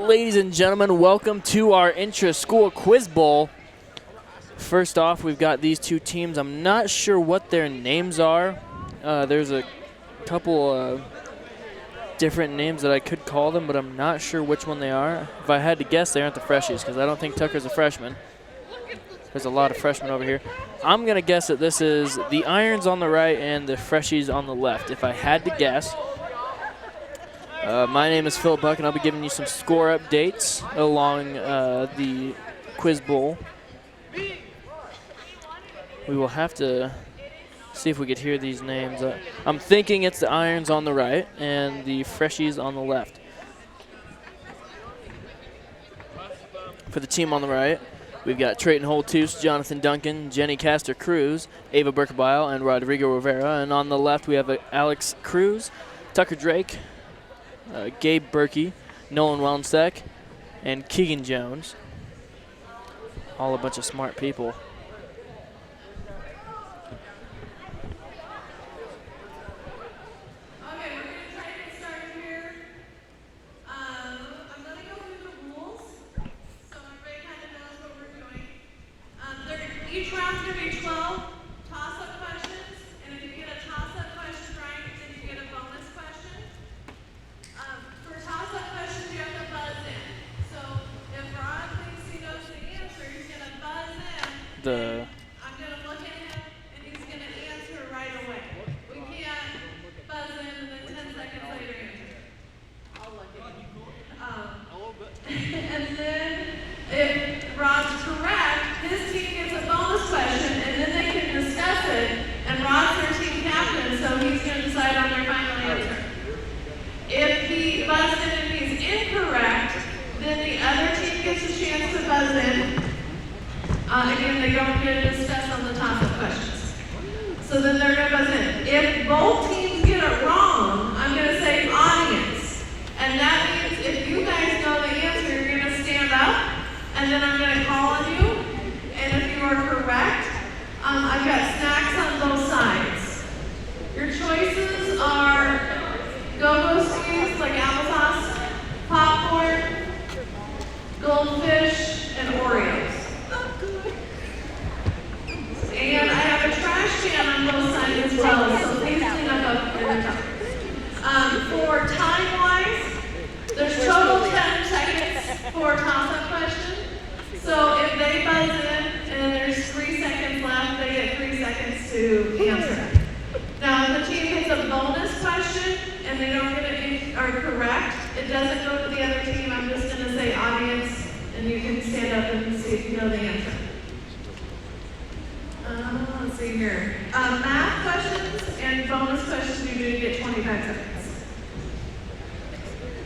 ladies and gentlemen. Welcome to our Intraschool Quiz Bowl. First off, we've got these two teams. I'm not sure what their names are. There's a couple different names that I could call them, but I'm not sure which one they are. If I had to guess, they aren't the freshies, because I don't think Tucker's a freshman. There's a lot of freshmen over here. I'm going to guess that this is the Irons on the right and the freshies on the left, if I had to guess. My name is Philip Buck, and I'll be giving you some score updates along the Quiz Bowl. We will have to see if we could hear these names. I'm thinking it's the Irons on the right and the freshies on the left. For the team on the right, we've got Trayton Holtus, Jonathan Duncan, Jenny Castor Cruz, Ava Burkebile, and Rodrigo Rivera. And on the left, we have Alex Cruz, Tucker Drake, Gabe Berkey, Nolan Wellensteck, and Keegan Jones. All a bunch of smart people. Each round's going to be 12 toss-up questions, and if you get a toss-up question right, then you get a bonus question. For toss-up questions, you have to buzz in. So if Rod thinks he knows the answer, he's going to buzz in. I'm going to look at him, and he's going to answer right away. We can't buzz in and then 10 seconds later answer. I'll look at him. And then if Rod's correct, his team gets a bonus question, and then they can discuss it, and Rod's their team captain, so he's going to decide on their final answer. If he buzzes in and he's incorrect, then the other team gets a chance to buzz in. Again, they don't get to discuss on the toss-up questions. So then they're going to buzz in. If both teams get it wrong, I'm going to say audience. And that means if you guys know the answer, you're going to stand up, and then I'm going to call on you. And if you are correct, I've got snacks on both sides. Your choices are go-go sweets like applesauce, popcorn, goldfish, and Oreos. And I have a trash can on both sides as well, so please clean up in the top. For time-wise, there's total 10 seconds for a toss-up question. So if they buzz in and there's 3 seconds left, they get 3 seconds to answer. Now, if the team gets a bonus question and they don't get it or correct, it doesn't go to the other team. I'm just going to say audience, and you can stand up and see if you know the answer. Let's see here. Math questions and bonus questions, you do get 25 seconds.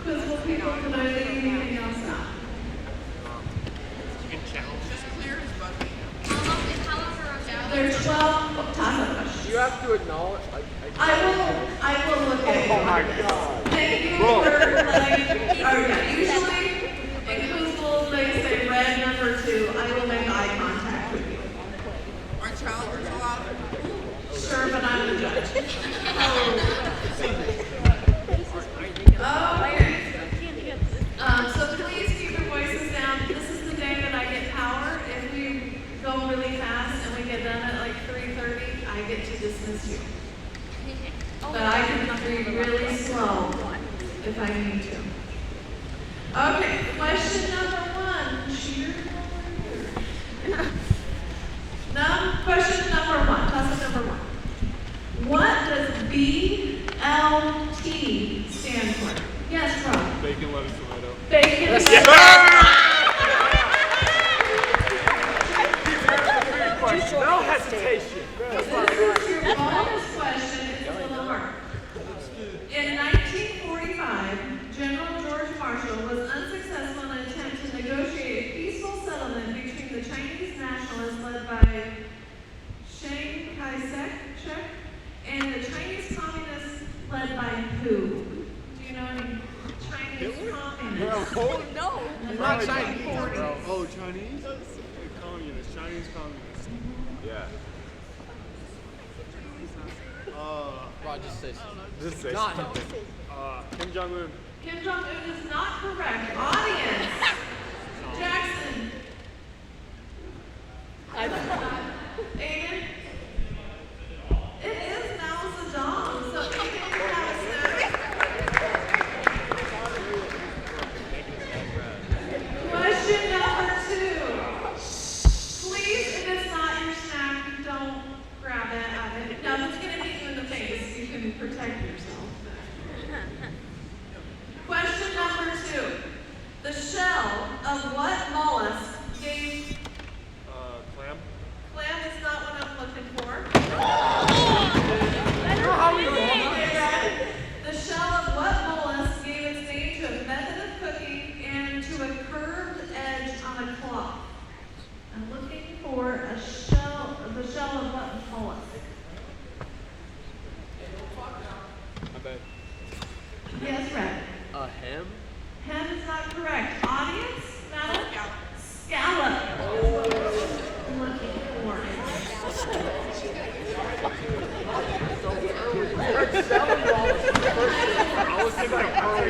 Quiz Bowl people, can I leave anything else out? There's 12 toss-up questions. You have to acknowledge. I will look at you. Oh my God. Thank you for letting. Usually in Quiz Bowl they say red number 2. I will make eye contact with you. Are challengers allowed? Sure, but I'm the judge. Okay. So please keep your voices down. This is the day that I get power. If we go really fast and we get done at like 3:30, I get to dismiss you. But I can read really slow if I need to. Okay, question number 1. Cheer. Question number 1. Toss-up number 1. What does BLT stand for? Yes, Rob. Bacon, lettuce, tomato. Bacon, lettuce. No hesitation. Your bonus question is a little hard. In 1945, General George Marshall was unsuccessful in an attempt to negotiate a peaceful settlement between the Chinese nationalists led by Chiang Kai-shek and the Chinese communists led by who? Do you know any Chinese communists? No. Not Chinese. Oh, Chinese? Communist. Chinese communist. Yeah. Rod, just say Just say not something. Kim Jong-un. Kim Jong-un is not correct. Audience.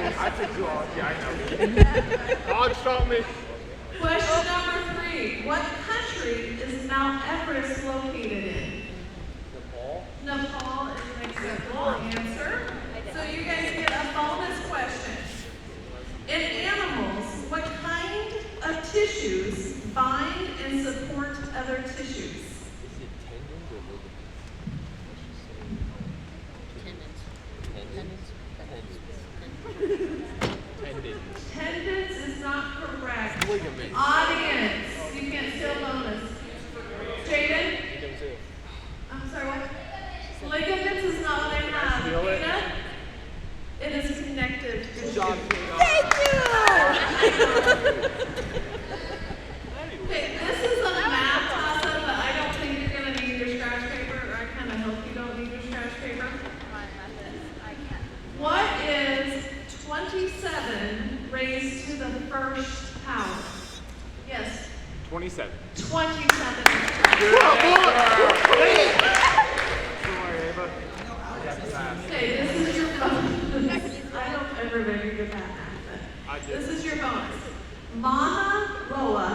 I took too long. Yeah, I know. Dog shot me. Question number 3. What country is Mount Everest located in? Nepal is an acceptable answer. So you guys get a bonus question. In animals, what kind of tissues bind and support other tissues? Tendons is not correct. Audience, you can still bonus. Jaden? I'm sorry, what? Ligaments is not what they have. Tina? It is connective tissue. Thank you! Okay, this is a math toss-up, but I don't think you're going to need your scratch paper, or I kind of hope you don't need your scratch paper. What is 27 raised to the first power? Yes, 27. 27. Okay, this is your bonus. I don't ever very good at math. This is your bonus. Mauna Loa,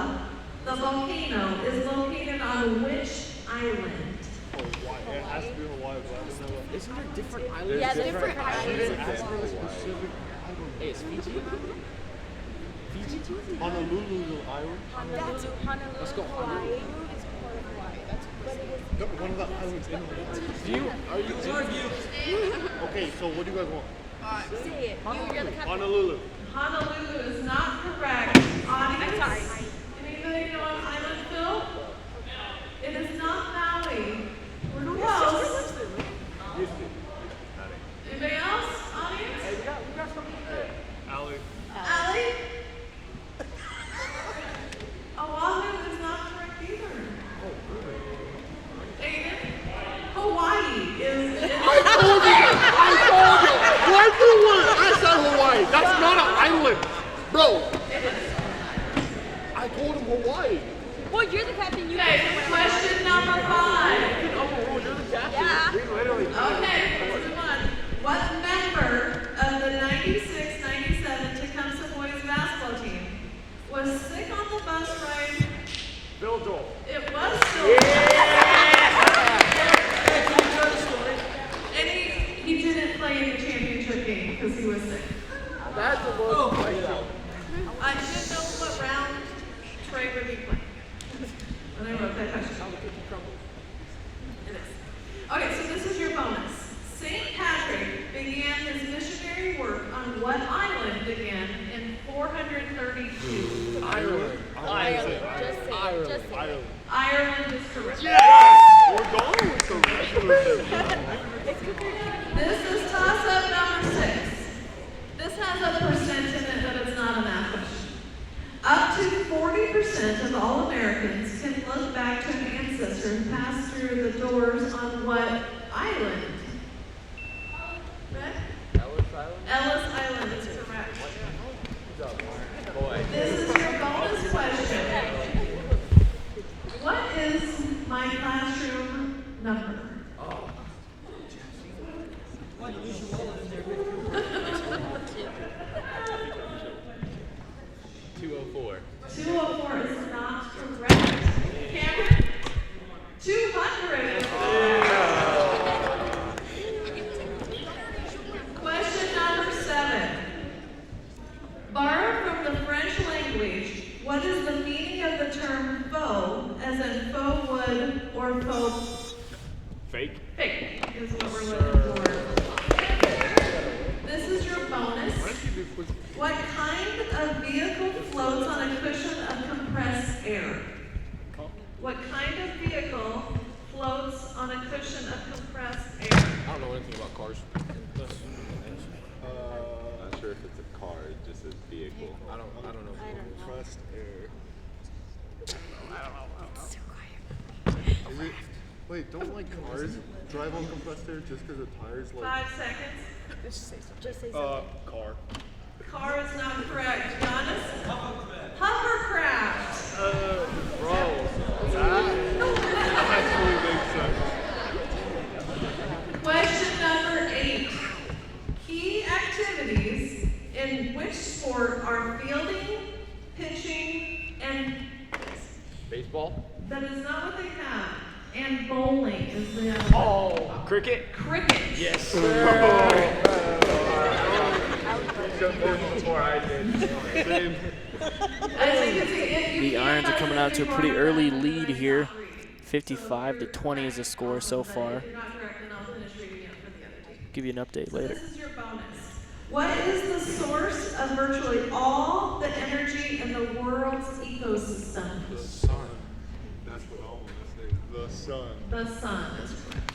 the volcano, is located on which island? It has to be Hawaii, but I don't know. Isn't there different islands? Yeah, different islands. Hey, it's Fiji? Honolulu Island? Honolulu. Let's go Hawaii is part of Hawaii. No, one of the islands in Hawaii. Are you Okay, so what do you guys want? Say it. You're the captain. Honolulu. Honolulu is not correct. Audience? I'm sorry. Anybody know an island, Phil? It is not Maui. We're close. Anybody else? Audience? Allie. Allie? Oahu is not correct either. Aiden? Hawaii is. I told you! Word for word! I said Hawaii! That's not an island! Bro! I told him Hawaii! Well, you're the captain. You Okay, question number 5. Oh, you're the captain. Yeah. We literally. Okay, let's move on. What member of the 96-97 Tecumseh boys basketball team was sick on the bus ride? Bill Joel. It was still. And he didn't play in the championship game because he was sick. That's a little played out. I didn't know what round Trey would be playing when I wrote that question. It is. Okay, so this is your bonus. St. Patrick began his missionary work on what island again in 432? Ireland. Just say it. Just say it. Ireland is correct. Yes! We're going with the regular thing. This is toss-up number 6. This has a percent in it, but it's not a math question. Up to 40% of all Americans can look back to an ancestor and pass through the doors on what island? Red? Ellis Island is correct. This is your bonus question. What is my classroom number? 204. 204 is not correct. Cameron? 200 is correct. Question number 7. Borrowed from the French language, what is the meaning of the term faux, as in faux wood or faux Fake. fake, is what we're looking for. This is your bonus. What kind of vehicle floats on a cushion of compressed air? What kind of vehicle floats on a cushion of compressed air? I don't know anything about cars. Not sure if it's a car, it just says vehicle. I don't know. Compressed air. Wait, don't like cars drive on compressed air just because the tires 5 seconds. Just say something. Car. Car is not correct. Giannis? Hovercraft. Bro. That actually makes sense. Question number 8. Key activities sport are fielding, pitching, and Baseball? that is not what they have. And bowling is the other one. Oh, cricket? Cricket. Yes, sir. Before I did. Same. As you can see, if you The can't Irons are buzz coming in out to a before pretty you're early done, lead then here. you're not free. 55-20 is the score so far. If you're not correct, then I'll finish reading it for the other team. Give you an update So later. this is your bonus. What is the source of virtually all the energy in the world's ecosystem? The sun. That's what all of this is. The sun. The sun is correct.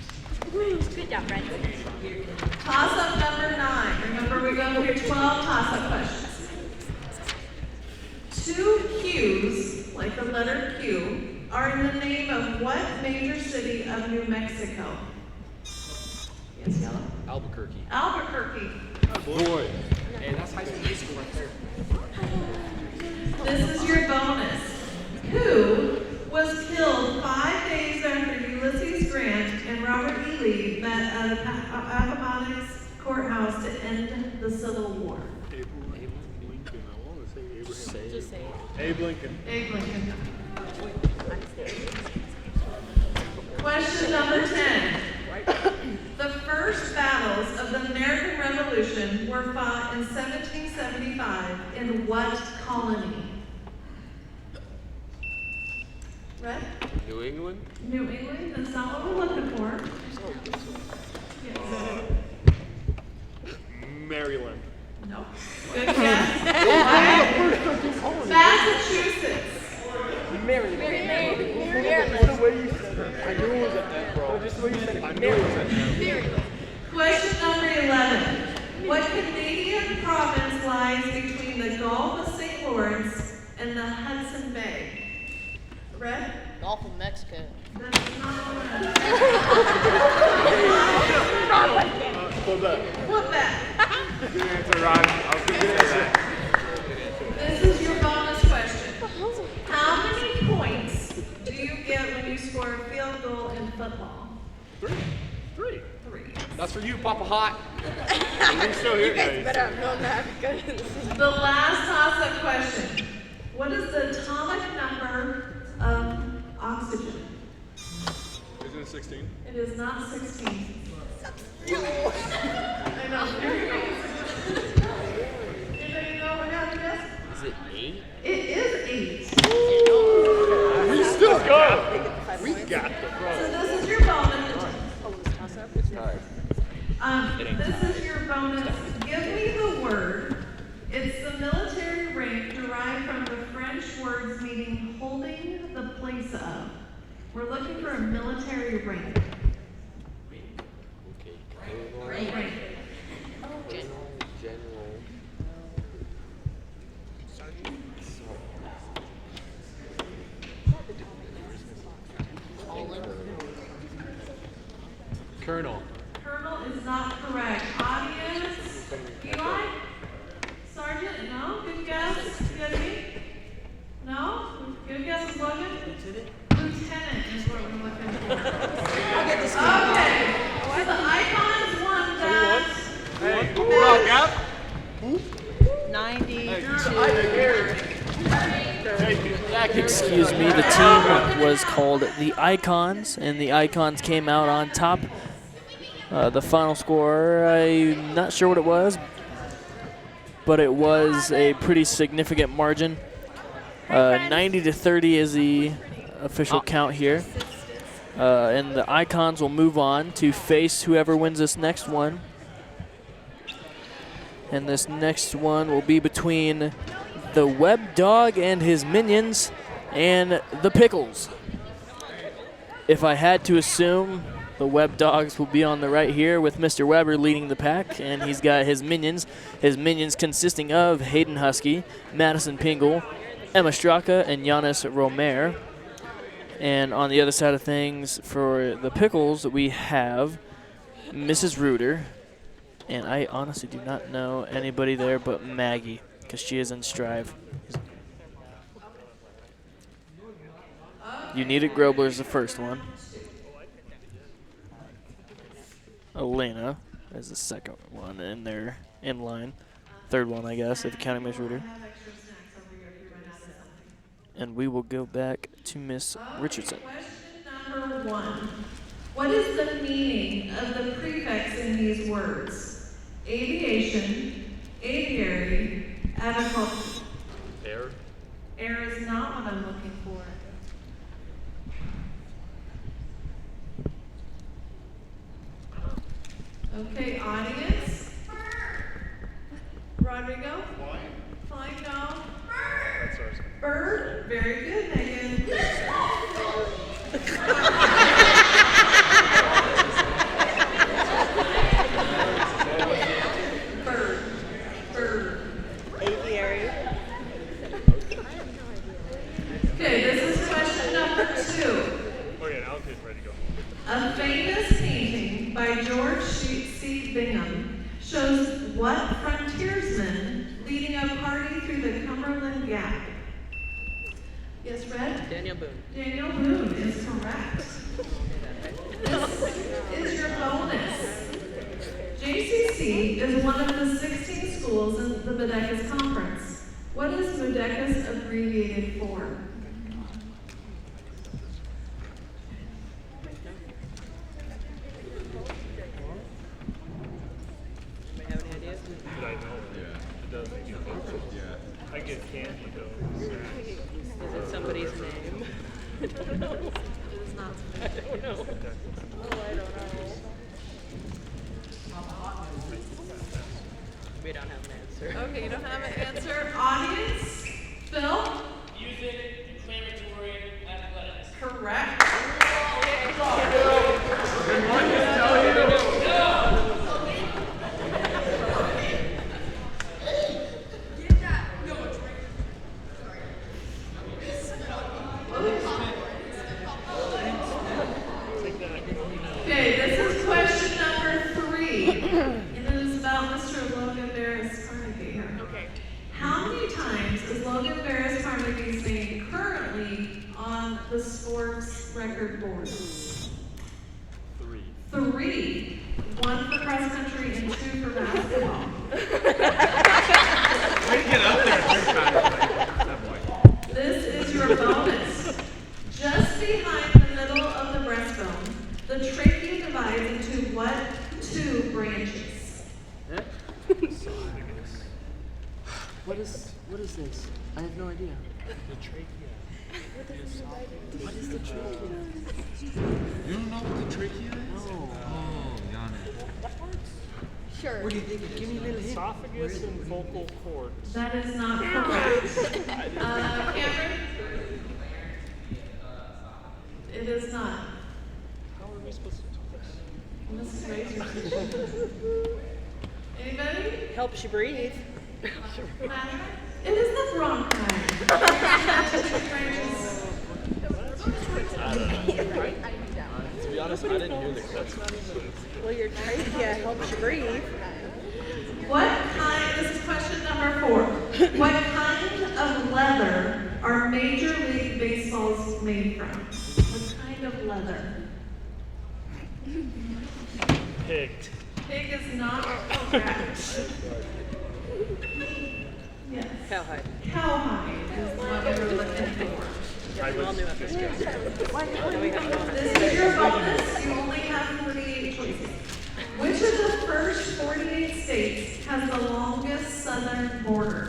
Good job, friends. Toss-up number 9. Remember, we go through 12 toss-up questions. 2 Q's, like the letter Q, are in the name of what major city of New Mexico? Yes, yellow? Albuquerque. Albuquerque. Boy. Hey, that's high school musical right there. This is your bonus. Who was killed 5 days after Ulysses Grant and Robert E. Lee met at Appomattox courthouse to end the Civil War? Abraham Lincoln. I want to say Abraham. Just say it. Abe Lincoln. Abe Lincoln. Question number 10. The first battles of the American Revolution were fought in 1775 in what colony? Red? New England? New England? That's not what we're looking for. Yes. Maryland. No. Good guess. Massachusetts. Just the way you said it. I knew it was at that, bro. Just the way you said it. I knew it was at that. Question number 11. What Canadian province lies between the Gulf of St. Lawrence and the Hudson Bay? Red? Gulf of Mexico. That is not correct. Quebec. Quebec. Good answer, Ron. I was going to say that. This is your bonus question. How many points do you get when you score a field goal in football? Three. 3. That's for you, Papa Hot. He's still here, guys. Better have known that because The last toss-up question. What is the atomic number of oxygen? Isn't it 16? It is not 16. I know. Anybody know what happened to this? Is it 8? It is 8. We still go. We got the bro. So this is your bonus. It's tied. This is your bonus. Give me the word. It's the military rank derived from the French words meaning holding the place of. We're looking for a military rank. Okay. Rank. General. Colonel. Colonel is not correct. Audience. Eli? Sergeant? No? Good guess. Good me? No? Good guess, Logan? Lieutenant? Lieutenant is what we're looking for. Okay. So the icons won that. Hey, bro, Gap. 92. Excuse me, the team was called the Icons, and the Icons came out on top. The final score, I'm not sure what it was, but it was a pretty significant margin. 90-30 is the official count here. And the Icons will move on to face whoever wins this next one. And this next one will be between the Web Dog and his minions and the Pickles. If I had to assume, the Web Dogs will be on the right here with Mr. Weber leading the pack, and he's got his minions. His minions consisting of Hayden Husky, Madison Pingle, Emma Straka, and Giannis Romer. And on the other side of things, for the Pickles, we have Mrs. Reuter. And I honestly do not know anybody there but Maggie, because she is in Strive. Unita Grobler is the first one. Elena is the second one in there in line. third one, I guess, if counting Miss Reader. I have extra snacks over here if you run out of something. And we will go back to Miss Richardson. Question number 1. What is the meaning of the prefix in these words? Aviation, aviary, aviculture. Air. Air is not what I'm looking for. Okay, audience. Rodrigo? Flying, no. That's ours. Bird? Very good, Megan. Bird. Aviary. Okay, this is question number 2. Okay, now it's ready to go. A famous painting by George C. Bingham shows what frontiersman leading a party through the Cumberland Gap? Yes, Red? Daniel Boone. Daniel Boone is correct. This is your bonus. JCC is one of the 16 schools in the Bodecus Conference. What is Bodecus abbreviated for? Anybody have any ideas? Did I know? Yeah. It does make you think. Yeah. I get candy though. Is it somebody's name? I don't know. It is not. I don't know. Oh, I don't know. We don't have an answer. Okay, you don't have an answer. Audience? Phil? Music, declamatory, athletics. Correct. Okay, this is question number 3. And it is about Mr. Logan Barris Carnegie here. Okay. How many times is Logan Barris Carnegie's name currently on the sports record board? 3. 3. 1 for cross country and 2 for basketball. This is your bonus. Just behind the middle of the breastbone, the trachea divides into what 2 branches? What is this? I have no idea. The trachea. What is the trachea? You don't know what the trachea is? No. Oh, Yanni. What do you think? Give me a little hint. Esophagus and vocal cords. That is not correct. Cameron? It is not. How are we supposed to do this? Mrs. Razor. Anybody? Helps you breathe. It is the bronchi. To be honest, I didn't hear the question. Well, your trachea helps you breathe. This is question number 4. What kind of leather are Major League Baseballs made from? What kind of leather? Pig. Pig is not correct. Yes. Cowhide. Cowhide is the one we were looking for. We all knew it was good. This is your bonus. You only have 48 choices. Which of the first 48 states has the longest southern border?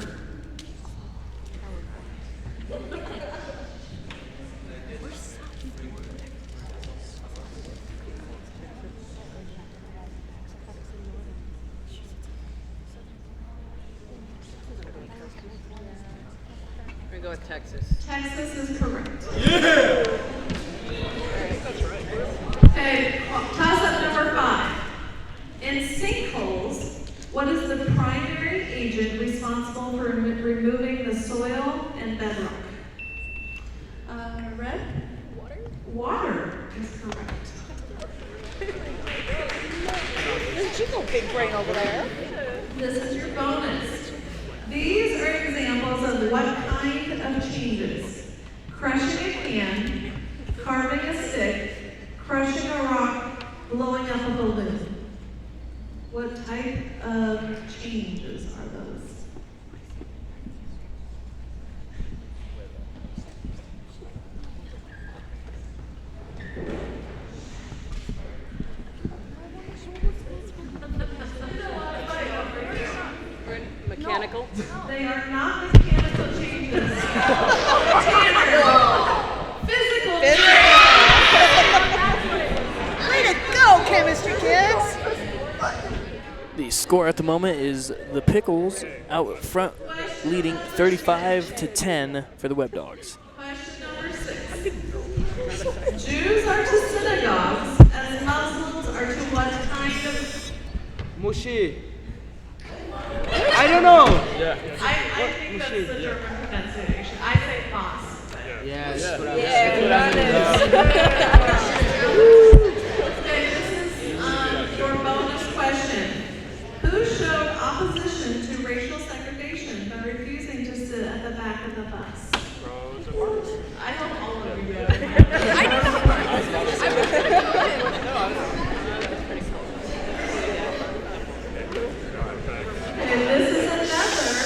We're gonna go with Texas. Texas is correct. Yeah! Okay, toss-up number 5. In sinkholes, what is the primary agent responsible for removing the soil and bedrock? Red? Water is correct. She's a big brain over there. This is your bonus. These are examples of what kind of changes? Crushing a can, carving a stick, crushing a rock, blowing up a balloon. What type of changes are those? score at the moment is the Pickles out front, leading 35-10 for the Web Dogs. Question number 6. Jews are to synagogues as Muslims are to what kind of... Moshe. I don't know. I think that's the German pronunciation. I say Moss. Yeah, that's what I Okay, this is your bonus question. Who showed opposition to racial segregation by refusing to sit at the back of the bus? I hope all of you get it. Okay, this is another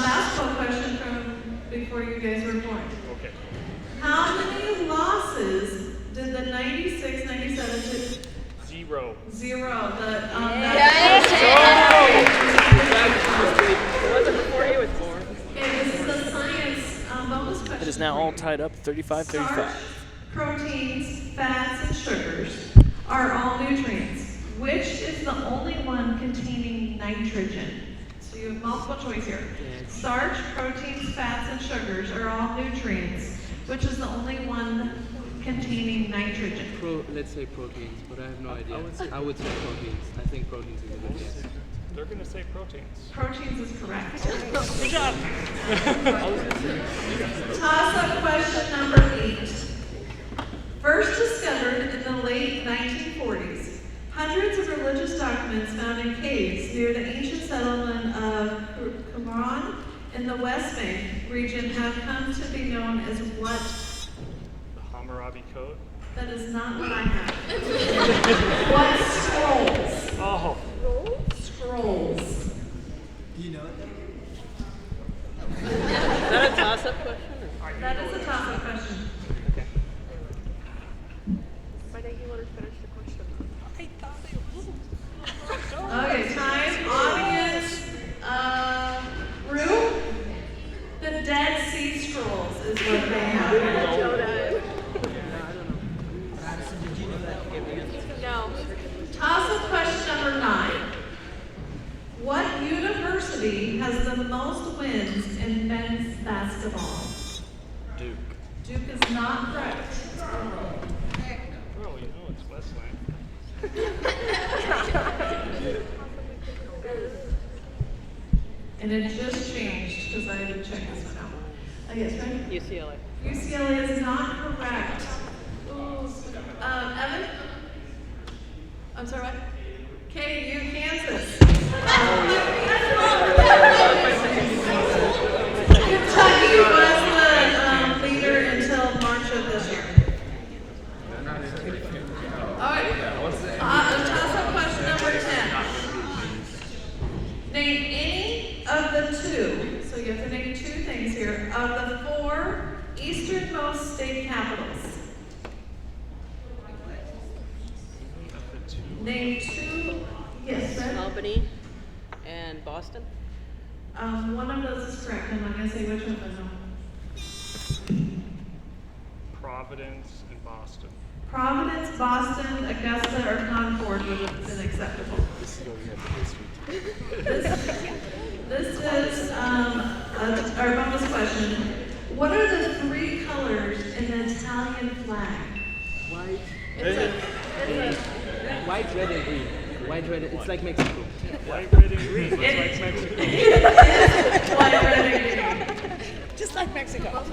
basketball question from before you guys were born. Okay. How many losses did the 96-97 Zero. Zero. The Okay, this is a science bonus question. It is now all tied up, 35-35. Starch, proteins, fats, and sugars are all nutrients. Which is the only one containing nitrogen? So you have multiple choice here. Starch, proteins, fats, and sugars are all nutrients. Which is the only one containing nitrogen? Let's say proteins, but I have no idea. I would say proteins. I think proteins is a good guess. They're going to say proteins. Proteins is correct. Good job. Toss-up question number 8. First discovered in the late 1940s, hundreds of religious documents found in caves near the ancient settlement of Qumran in the West Bank region have come to be known as what? The Hammurabi Code. That is not what I have. What scrolls? Oh. Scrolls. Is that a toss-up question? That is a toss-up question. Why didn't you let her finish the question? Okay, time, audience, room. The Dead Sea Scrolls is what they have. No. Toss-up question number 9. What university has the most wins in men's basketball? Duke. Duke is not correct. Well, you know it's Westland. And it just changed because I had to check this one out. Yes, right? UCLA. UCLA is not correct. Evan? I'm sorry, what? KU, Kansas. Kentucky was the leader until March of this year. All right. Toss-up question number 10. Name any of the 2, so you have to name 2 things here, of the 4 easternmost state capitals. Name 2, yes, sir. Albany and Boston. One of those is correct. I'm not going to say which one, but no. Providence and Boston. Providence, Boston, Augusta, or Concord would have been acceptable. This is our bonus question. What are the 3 colors in the Italian flag? White, It's white, red, and green. White, red, it's like Mexico. White, red, and green. That's like Mexico. white, red, and green. Just like Mexico.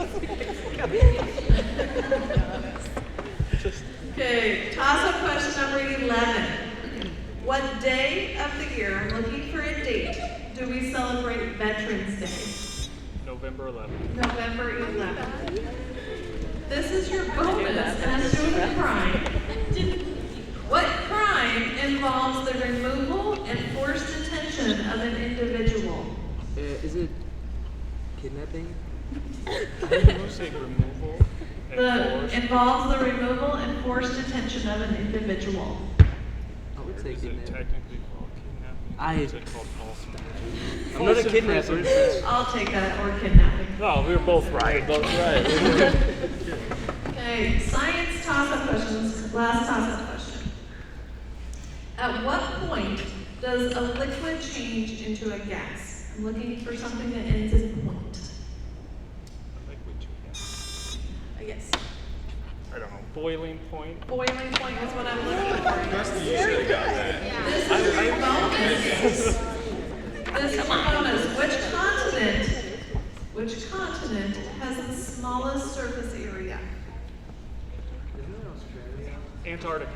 Okay, toss-up question number 11. What day of the year, I'm looking for a date, do we celebrate Veterans Day? November 11th. November 11th. This is your bonus, and has to do with a crime. What crime involves the removal and forced detention of an individual? Is it kidnapping? You say removal and force. Involves the removal and forced detention of an individual. I would say Is it kidnapping. technically called kidnapping? Is it called false imprisonment? I'm not a kidnapper. I'll take that, or kidnapping. No, we were both right. Okay, science toss-up questions, last toss-up question. At what point does a liquid change into a gas? I'm looking for something that ends in point. Yes. I don't know. Boiling point. Boiling point is what I'm looking for. Very good. This is your bonus. This is your bonus. Which continent has the smallest surface area? Isn't it Australia? Antarctica.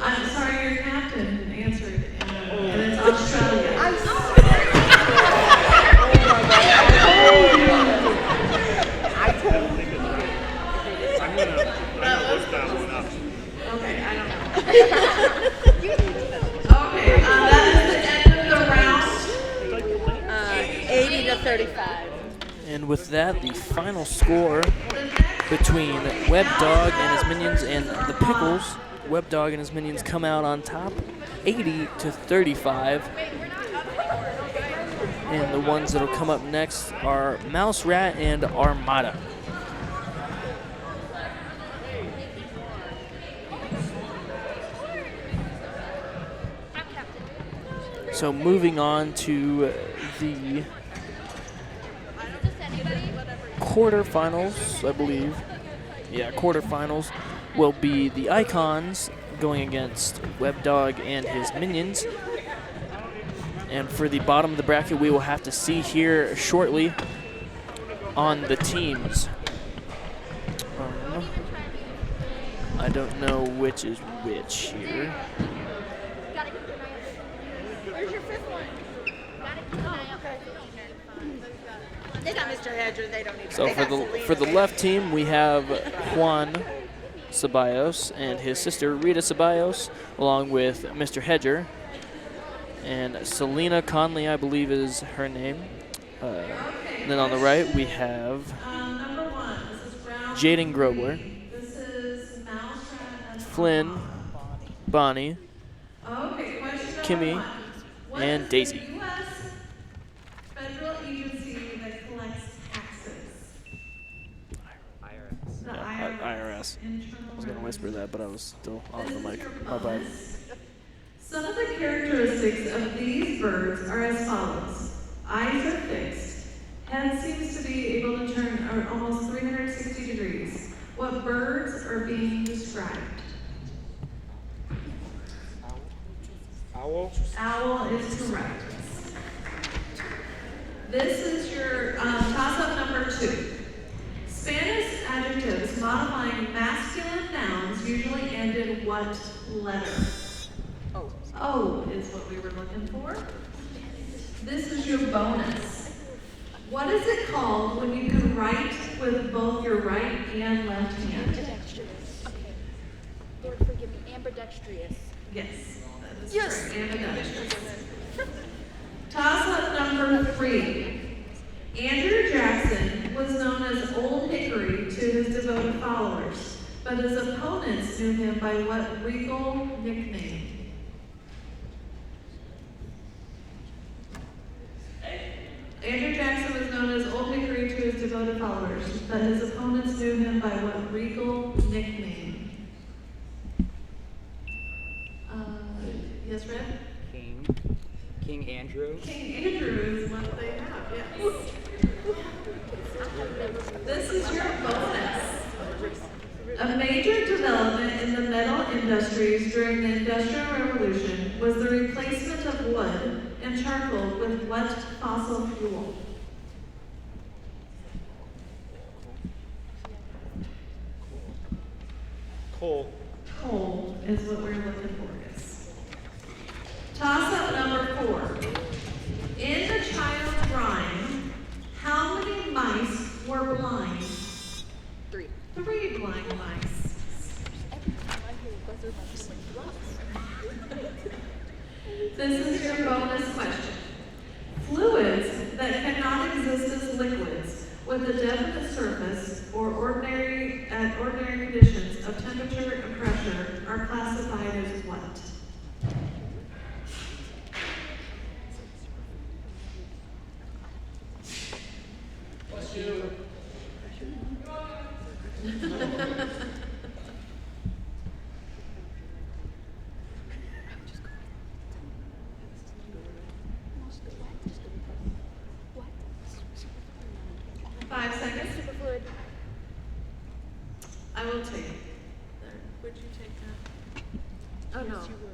I'm sorry, your captain answered, and it's Australia. I'm gonna look that one up. Okay, I don't know. Okay, that is the end of the round. 80 to 35. And with that, the final score between Web Dog and his minions and the Pickles. Web Dog and his minions come out on top, 80 to 35. And the ones that'll come up next are Mouse Rat and Armada. So moving on to the quarterfinals, I believe. Yeah, quarterfinals will be the Icons going against Web Dog and his minions. And for the bottom of the bracket, we will have to see here shortly on the teams. I don't know which is which here. Where's your fifth one? They got Mr. Hedger. They don't need. So for the left team, we have Juan Ceballos and his sister Rita Ceballos, along with Mr. Hedger. And Selena Conley, I believe, is her name. And then on the right, we have Number 1, this is round. Jaden Grobler, This is Mouse Rat and Flynn, Bonnie, Okay, question number Kimmy, 1. What and is Daisy. the U.S. federal agency that collects taxes? IRS. The Yeah, IRS. Internal I was going to whisper that, but I was still on the mic. My bad. bonus. Some of the characteristics of these birds are as follows. Eyes are fixed. Head seems to be able to turn almost 360 degrees. What birds are being described? Owl. Owl is correct. This is your toss-up number 2. Spanish adjectives modifying masculine nouns usually end in what letter? O is what we were looking for. This is your bonus. What is it called when you can write with both your right and left hand? Ambidextrous. Lord, forgive me. Ambidextrous. Yes. That is correct. Ambidextrous. Toss-up number 3. Andrew Jackson was known as Old Hickory to his devoted followers, but his opponents knew him by what regal nickname? Andrew Jackson was known as Old Hickory to his devoted followers, but his opponents knew him by what regal nickname? Yes, Red? King Andrew. King Andrew is what they have, yes. This is your bonus. A major development in the metal industries during the Industrial Revolution was the replacement of wood and charcoal with what fossil fuel? Coal. Coal is what we're looking for, yes. Toss-up number 4. In the child's rhyme, how many mice were blind? 3. 3 blind mice. This is your bonus question. Fluids that cannot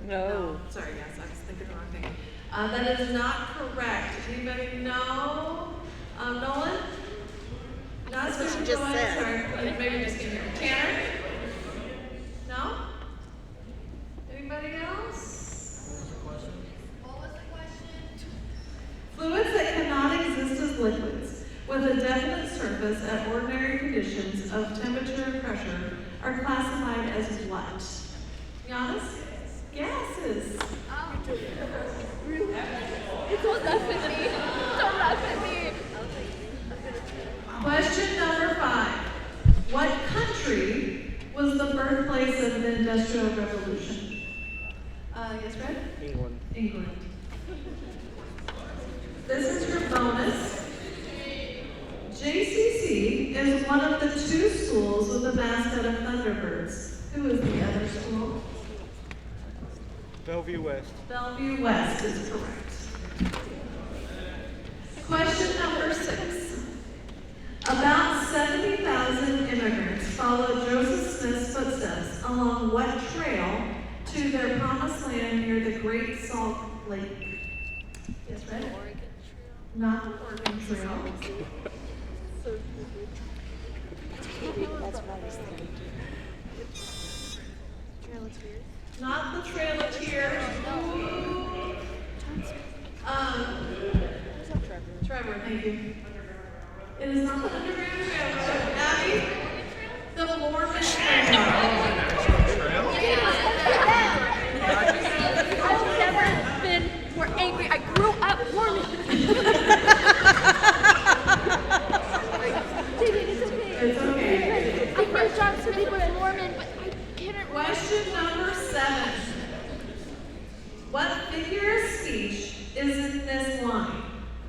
No. Sorry, yes, I was thinking the wrong thing. That is not correct. Anybody know? Nolan? That's what she just said. Sorry, maybe just kidding. Tanner? No? Anybody else? What was the question? Fluids that cannot exist as liquids with a definite surface at ordinary conditions of temperature and pressure are classified as what? Giannis? Gases. Don't laugh at me. Don't laugh at me. Question number 5. What country was the birthplace of the Industrial Revolution? Yes, Fred? England. England. This is your bonus. JCC is one of the 2 schools with the mascot of Thunderbirds. Who is the other school? Bellevue West. Bellevue West is correct. Question number 6. About 70,000 immigrants followed Joseph Smith's footsteps along what trail to their promised land near the Great Salt Lake? Yes, Red? Not the Oregon Trail. Not the Trail of Tears. Trevor, thank you. It is not the Underground Railroad. Abby? The Mormon Trail. I've never been more angry. I grew up Mormon. It's okay. I know John Smith was Mormon, but I can't remember. Question number 7. What figure of speech is in this line?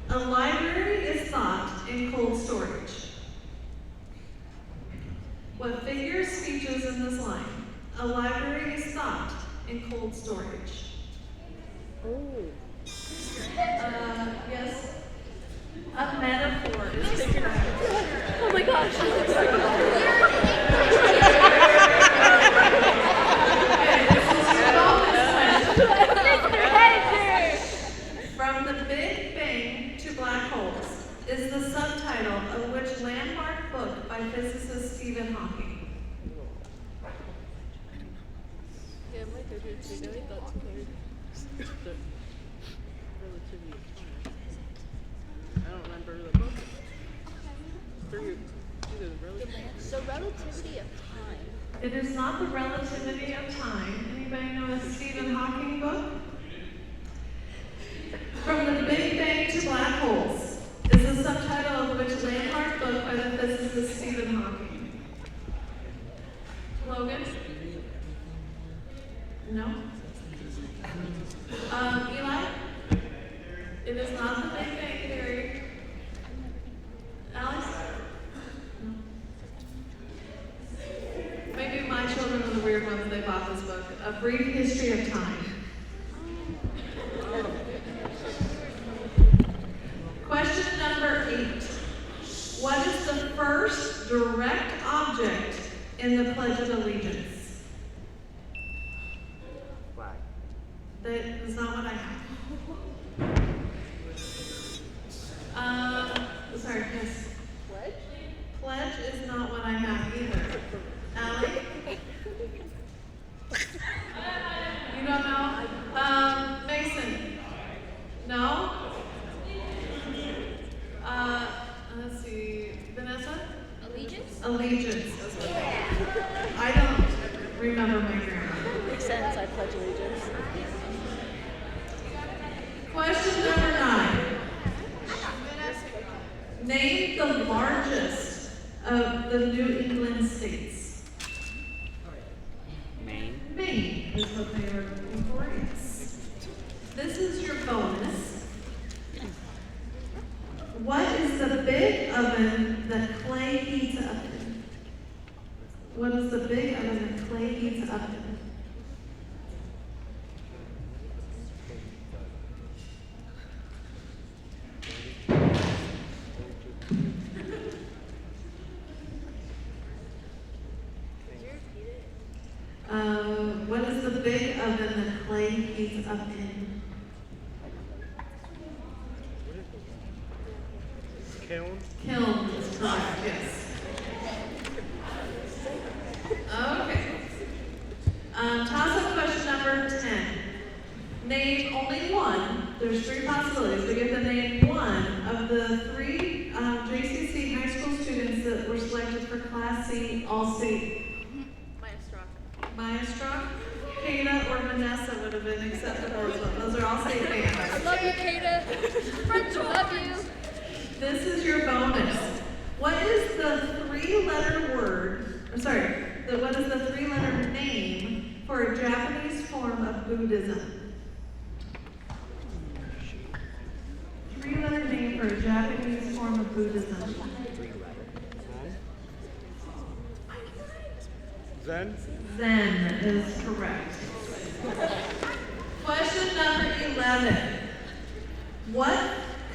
A library is thought in cold storage. What figure of speech is in this line? A library is thought in cold storage. Yes? A metaphor is correct. Oh my gosh. From the Big Bang to Black Holes is the subtitle of which landmark book by physicist Stephen Hawking? Yeah, my favorite thing, I thought the relativity of time. I don't remember the book. Either the relativity of time. It is not the relativity of time. Anybody know a Stephen Hawking book? From the Big Bang to Black Holes is the subtitle of which landmark book by the physicist Stephen Hawking? Logan? No? Eli? It is not the Big Bang Theory. Alice? No. Maybe my children are the weird ones, they bought this book. A Brief History of Time. Question number 8. What is the first direct object in the Pledge of Allegiance? Flag. That is not what I have. Sorry, yes. Pledge? Pledge is not what I have either. Allie? You don't know? Mason? No? Let's see. Vanessa? Allegiance? Allegiance. I don't remember my grammar. makes sense. I pledge allegiance. Question number 9. Name the largest of the New England states. Maine. Maine is what they were looking for, yes. This is your bonus. What is the big oven that clay heats up in? What is the big oven that clay heats up in? What is the big oven that clay valley he's up in? Kiln. Kiln is correct, yes. Okay. Toss-up question number 10. Name only one. There's three possibilities. We get to name one of the three JCC high school students that were selected for Class C All-State. Maya Strock, Kata, or Vanessa would have been acceptable as well. Those are all state bands. I love you, Kata. Friends love you. This is your bonus. What is the three-letter word? What is the three-letter name for a Japanese form of Buddhism? Three-letter name for a Japanese form of Buddhism. Zen. Zen is correct. Question number 11. What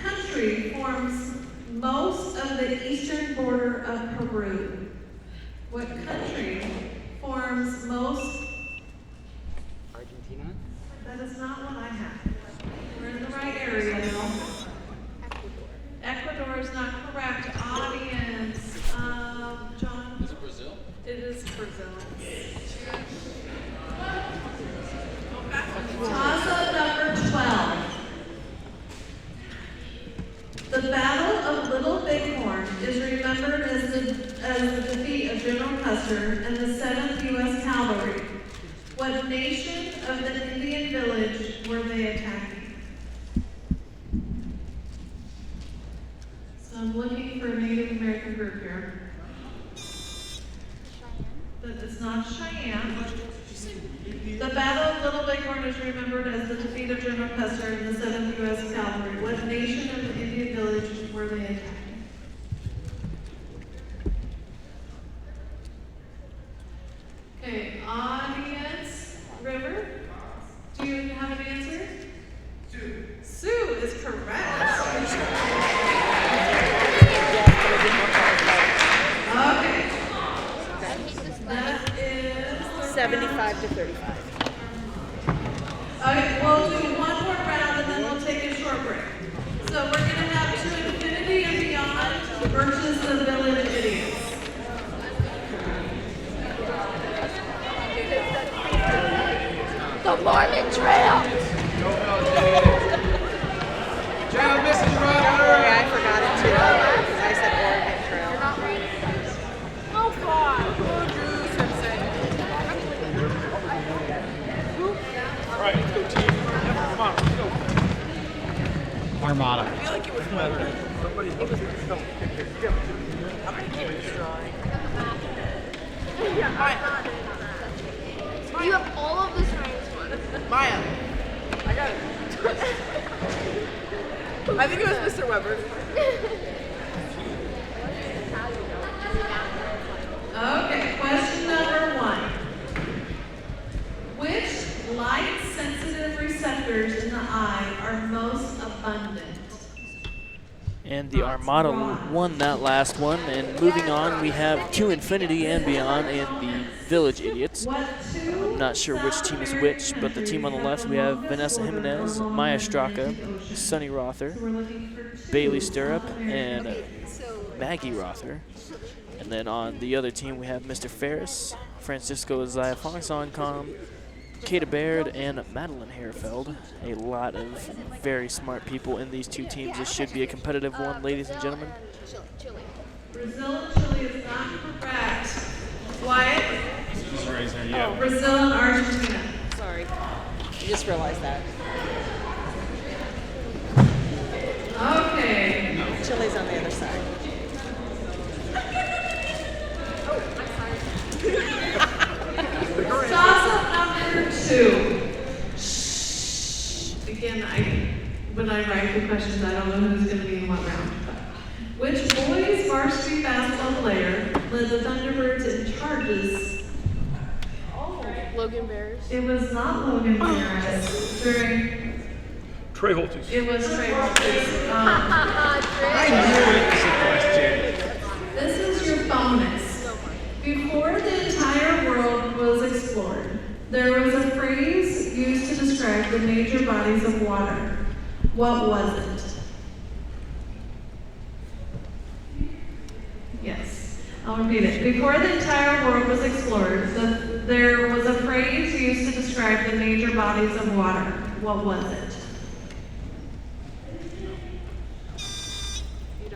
country forms most of the eastern border of Peru? What country forms most? Argentina? That is not what I have. We're in the right area though. Ecuador is not correct. Audience, John? Is it Brazil? It is Brazil. Toss-up number 12. The Battle of Little Bighorn is remembered as the defeat of General Custer and the 7th U.S. Cavalry. What nation of the Indian village were they attacking? So I'm looking for a Native American group here. That is not Cheyenne. The Battle of Little Bighorn is remembered as the defeat of General Custer and the 7th U.S. Cavalry. What nation of the Indian village were they attacking? Okay, audience. River, do you have an answer? Sioux. Sioux is correct. Okay. That is 75 to 35. Okay, we'll do one more round and then we'll take a short break. So we're going to have To Infinity and Beyond versus the Village Idiots. The Mormon Trail. Trail missing run. Yeah, I forgot it too. I said Oregon Trail. Oh God. All right, let's go team. Come on, let's go. Armada. I feel like it was weather. Somebody help me. I'm gonna keep this drawing. You have all of the science ones. Maya. I got it. I think it was Mr. Weber. Okay, question number 1. Which light-sensitive receptors in the eye are most abundant? And the Armada won that last one. And moving on, we have To Infinity and Beyond and the Village Idiots. I'm not sure which team is which, but the team on the left, we have Vanessa Jimenez, Maya Straka, Sunny Rother, Bailey Stirrup, and Maggie Rother. And then on the other team, we have Mr. Ferris, Francisco Zaya Fonsoncom, Kata Baird, and Madeline Herfeld. A lot of very smart people in these two teams. This should be a competitive one, ladies and gentlemen. Brazil and Chile is not correct. Wyatt? Yeah. Brazil and Argentina. Sorry. I just realized that. Okay. Chile's on the other side. Toss-up number 2. Again, when I write the questions, I don't know who's going to be in what round. Which boys varsity basketball player led the Thunderbirds in charges? Logan Bears. It was not Logan Ferris. During Trey Holtes. it was Trey Holtes. I knew it was a question. This is your bonus. Before the entire world was explored, there was a phrase used to describe describe the major bodies of water. What was it? Yes, I'll repeat it. Before the entire world was explored, there was a phrase used to describe the major bodies of water. What was it?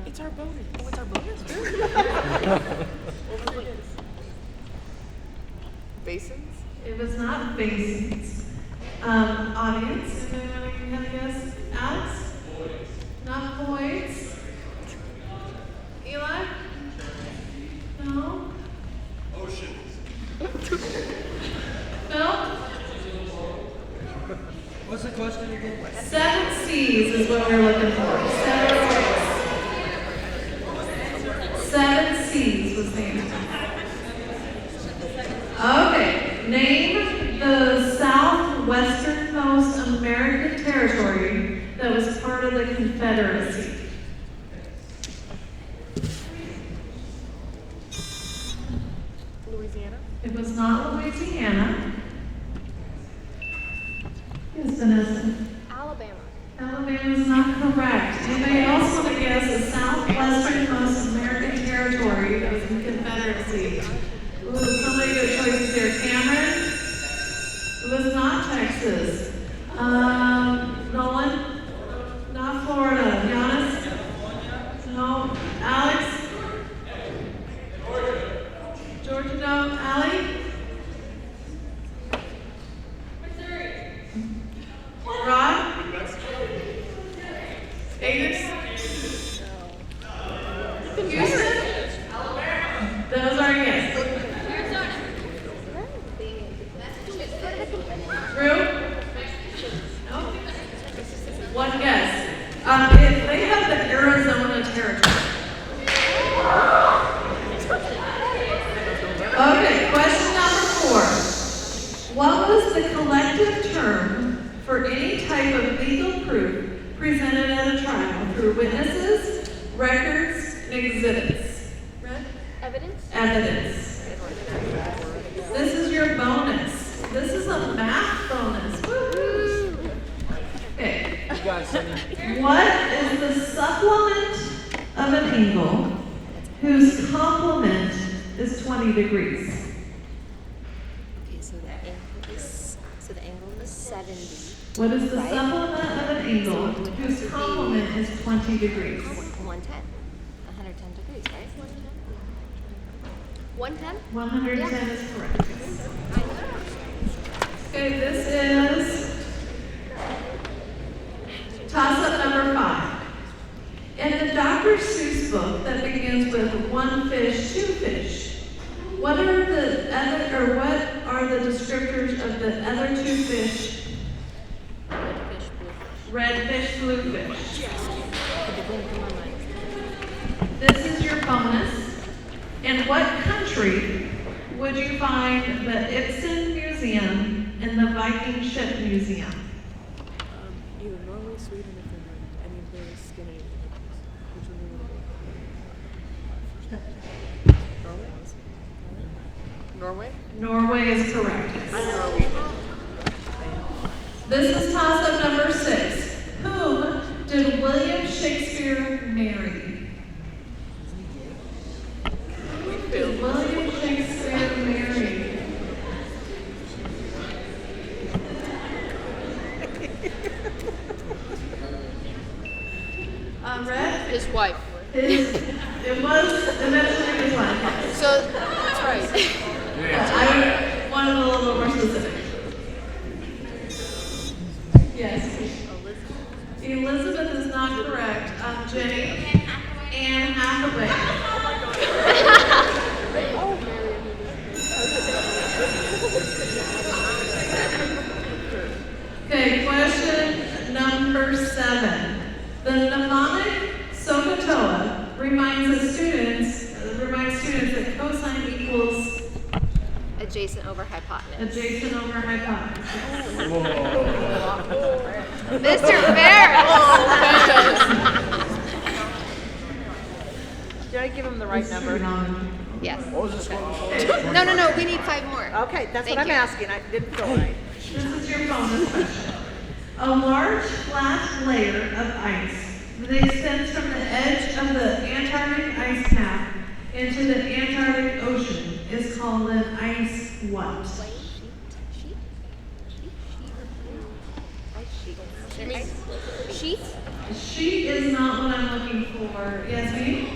It's our bonus. Oh, it's our bonus? What was it? Basins? It was not basins. Audience, is anyone have a guess? Alex? Not voids. Eli? No? Oceans. Phil? What's the question again? 7 C's is what we're looking for. 7 C's was the answer. Okay, name the southwesternmost American territory that was part of the Confederacy. Louisiana? It was not Louisiana. Yes, Vanessa. Alabama. Alabama is not correct. Anybody else want to guess the southwesternmost American territory that was in the Confederacy? Ooh, somebody good choices here. Cameron? It was not Texas. Nolan? Not Florida. Giannis? No. Alex? Georgia? No. Allie? Rod? Avis? Houston? Those are yes. Drew? No? One guess. They have the Arizona territory. Okay, question number 4. What was the collective term for any type of legal proof presented at a trial through witnesses, records, and exhibits? Red? Evidence? Evidence. This is your bonus. This is a math bonus. Woo-hoo. Okay. What is the supplement of an angle whose complement is 20 degrees? Okay, so the angle is 70. What is the Right. supplement of an angle whose complement is 20 degrees? 110 degrees, right? 110? 110 is correct. Okay, this is toss-up number 5. In the Dr. Seuss book that begins with 1 fish, 2 fish, what are the descriptors of the other 2 fish? Red fish, blue fish. This is your bonus. In what country would you find the Ibsen Museum and the Viking Ship Museum? Either Norway, Sweden, or Finland. Any of those Scandinavian countries. Which one do you want to go? Norway? Norway is correct. I'm Norway. This is toss-up number 6. Whom did William Shakespeare marry? Did William Shakespeare marry? Red? His wife. It was eventually his wife. So, that's right. I wanted a little more specific. Yes. Elizabeth is not correct. Jenny? Anne Hathaway. Okay, question number 7. The mnemonic SOHCAHTOA reminds students that cosine equals Adjacent over hypotenuse. adjacent over hypotenuse. Mr. Ferris! Did I give him the right number? Yes. What was this one? No, we need 5 more. Okay, that's Thank what I'm you. asking. I didn't feel right. This is your bonus question. A large flat layer of ice that extends from the edge of the Antarctic ice cap into the Antarctic Ocean is called an ice what? Sheet? Sheet is not what I'm looking for. Yasmin?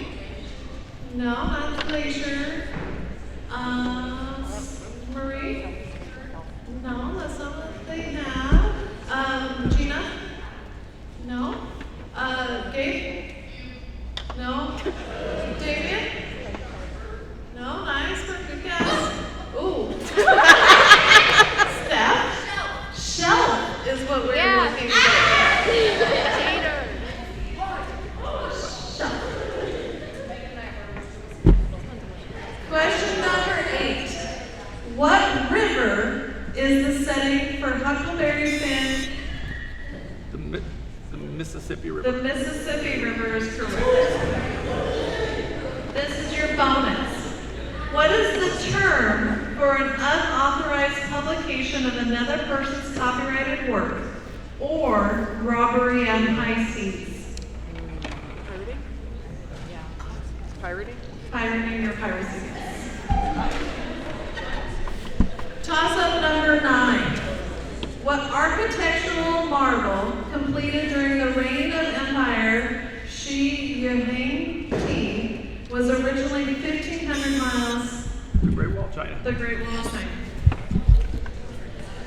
No, not glacier. Marie? No, that's not what they have. Gina? No. Gabe? No. Damien? No, nice, good guess. Ooh. Steph? Shelf is what we're looking for. Question number 8. What river is the setting for Huckleberry Finn? The Mississippi The River. Mississippi River is correct. This is your bonus. What is the term for an unauthorized publication of another person's copyrighted work or robbery on high seas? Pirating? Yeah. Pirating? Pirating or piracy. Toss-up number 9. What architectural marvel completed during the reign of Empire Shi Yihang was originally 1,500 miles? The Great Wall of China. The Great Wall of China.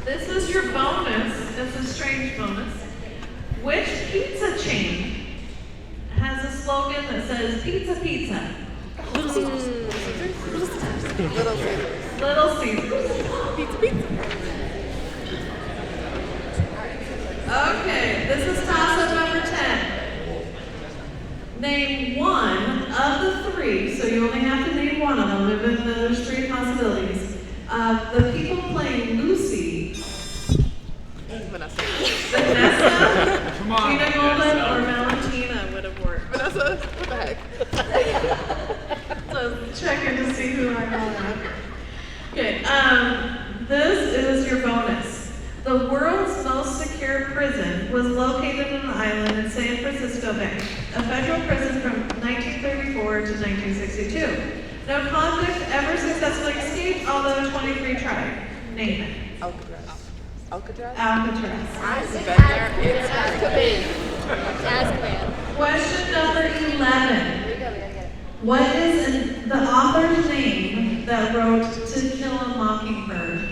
This is your bonus. It's a strange bonus. Which pizza chain has a slogan that says pizza, pizza? Little Caesars. Little Caesars. Little Caesars. Pizza, pizza. Okay, this is toss-up number 10. Name one of the 3, so you only have to name one of them, even though there's 3 possibilities. The people playing Lucy. Vanessa. Vanessa, Come on, Gina Golden, Vanessa. or Valentina would have worked. Vanessa? What the heck? So checking to see who I know that. Okay, this is your bonus. The world's most secure prison was located on an island in San Francisco Bay, a federal prison from 1934 to 1962. No convict ever successfully escaped, although 23 tried. Name it. Alcatraz. Alcatraz? Alcatraz. I've been there. It's Azkaban. Question number 11. Here we go, we gotta get it. What is the author's name that wrote To Kill a Mockingbird?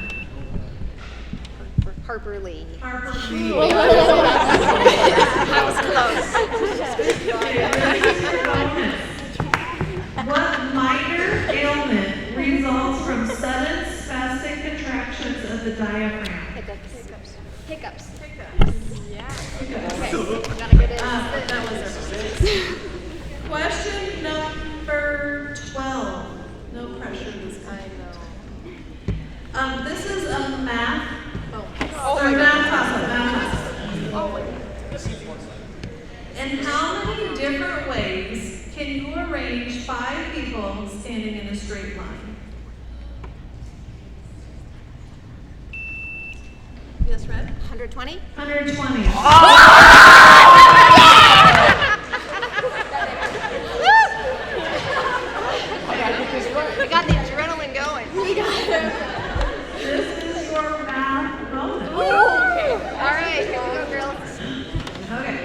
Harper Lee. Harper Lee. That was close. What minor ailment results from sudden spastic contractions of the diaphragm? Hiccups. Yeah. Okay, gotta get it. That was Question number 12. No pressure this time. I know. This is a math. Oh Or my math God. toss-up. Oh my God. In how many different ways can you arrange 5 people standing in a straight line? Yes, Red? 120? 120. We got the adrenaline going. We got it. This is your math bonus. All right, here we go, girls. Okay.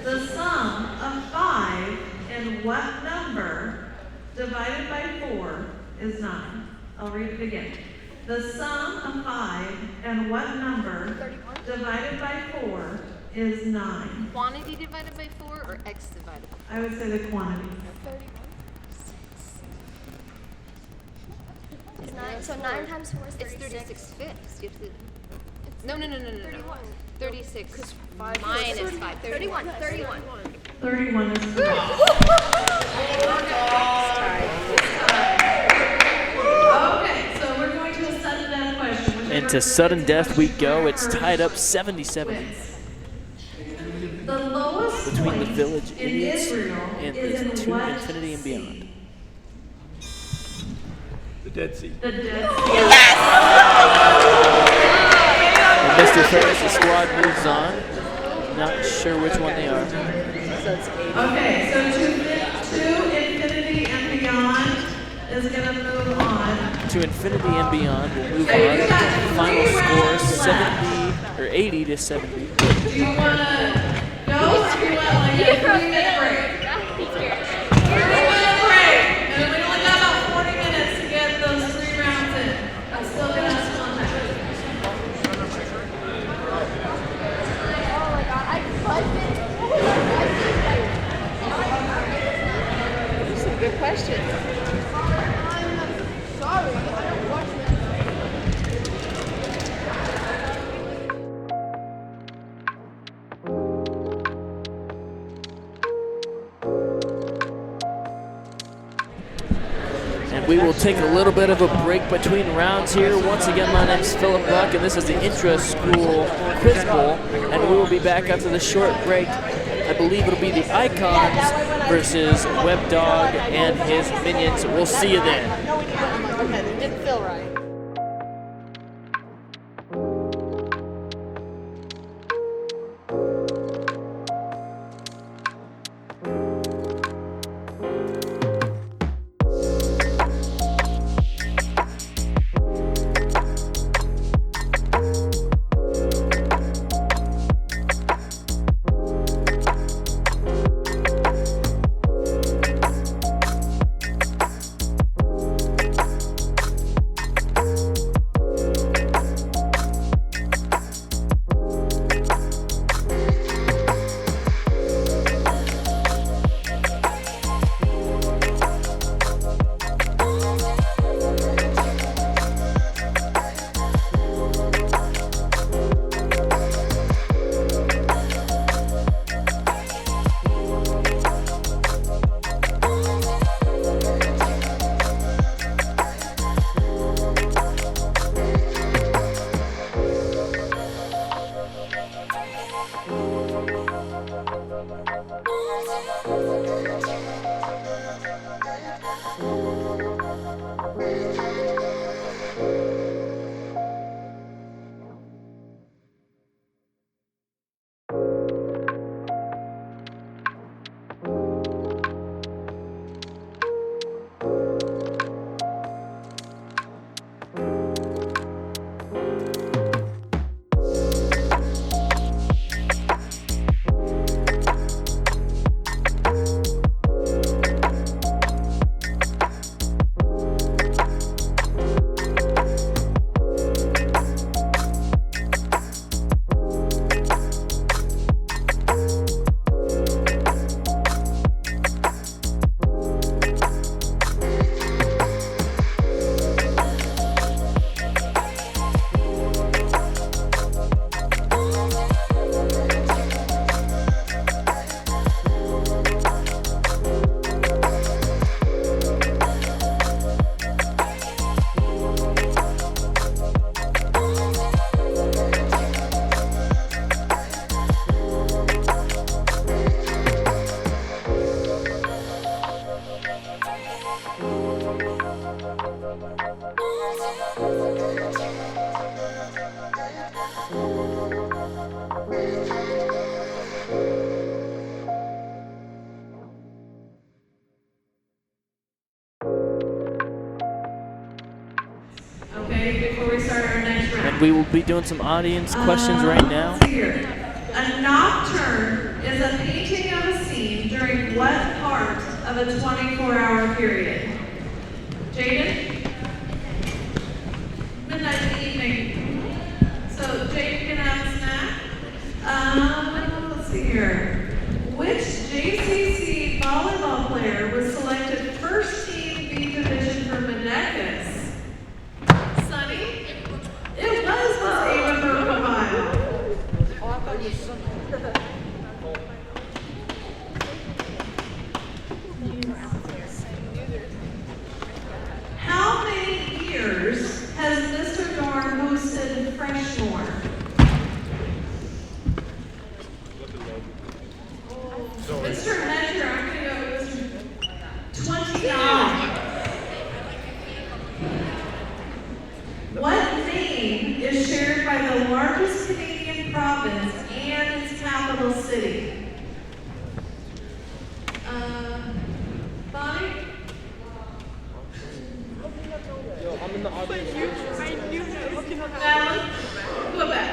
The sum of 5 and what number divided by 4 is 9. I'll read it again. The sum of 5 and what number divided by 4 is 9. Quantity divided by 4 or x divided by 4? I would say the quantity. 31. So 9 times 4 is 36 fifths. You have to, no. 36. Because 5 minus 5. 31. 31 is correct. Okay, so we're going to a sudden death question. which And is to sudden death we go. It's first tied up 70-70 quiz. The lowest between the point Village in Idiots Israel and is the in To what Infinity and sea? Beyond. The Dead Sea. The Dead Sea. And Mr. Ferris' squad moves on. Not sure which one they are. Okay, so to Infinity and Beyond is going to move on. To Infinity and Beyond will move on. Final score 70 or 80 to 70. Do you want to go or do you want like a 3-minute break? 3-minute break. And we only got about 40 minutes to get those 3 rounds in. I'm still going to have some time. Oh my god, I buzzed it. These are some good questions. I'm sorry, I don't watch that. And we will take a little bit of a break between rounds here. Once again, my name is Philip Buck, and this is the Intraschool Quiz Bowl. And we will be back after the short break. I believe it'll be the Icons versus WebDog and his minions. We'll see you then. Okay, didn't feel right. Okay, before we start our next round. And we will be doing some audience questions right now. Let's see here. A nocturne is a painting of a scene during what part of a 24-hour period? Jaden? Midnight in the evening. So Jaden can have a snack. Let's see here. Which JCC volleyball player was selected first team B division for Menendez? Sunny? It was Ava Burkevile. How many years has Mr. Dorn hosted Freshmore? Mr. Hedger, I'm going to go with Mr. Bonnie? Yo, I'm in the audience. Natalie? Quebec.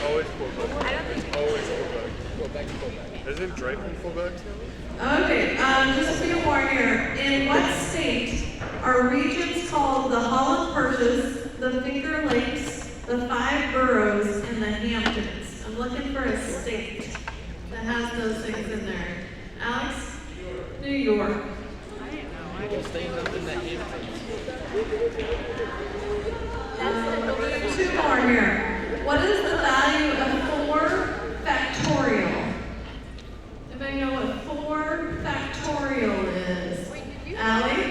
Always Quebec. Always Quebec. Isn't Drake from Quebec? Okay, just a few more here. In what state are regions called the Holland Perches, the Finger Lakes, the Five Boroughs, and the Hamptons? I'm looking for a state that has those things in there. Alex? New York. Two more here. What is the value of 4 factorial? Anybody know what 4 factorial is? Allie?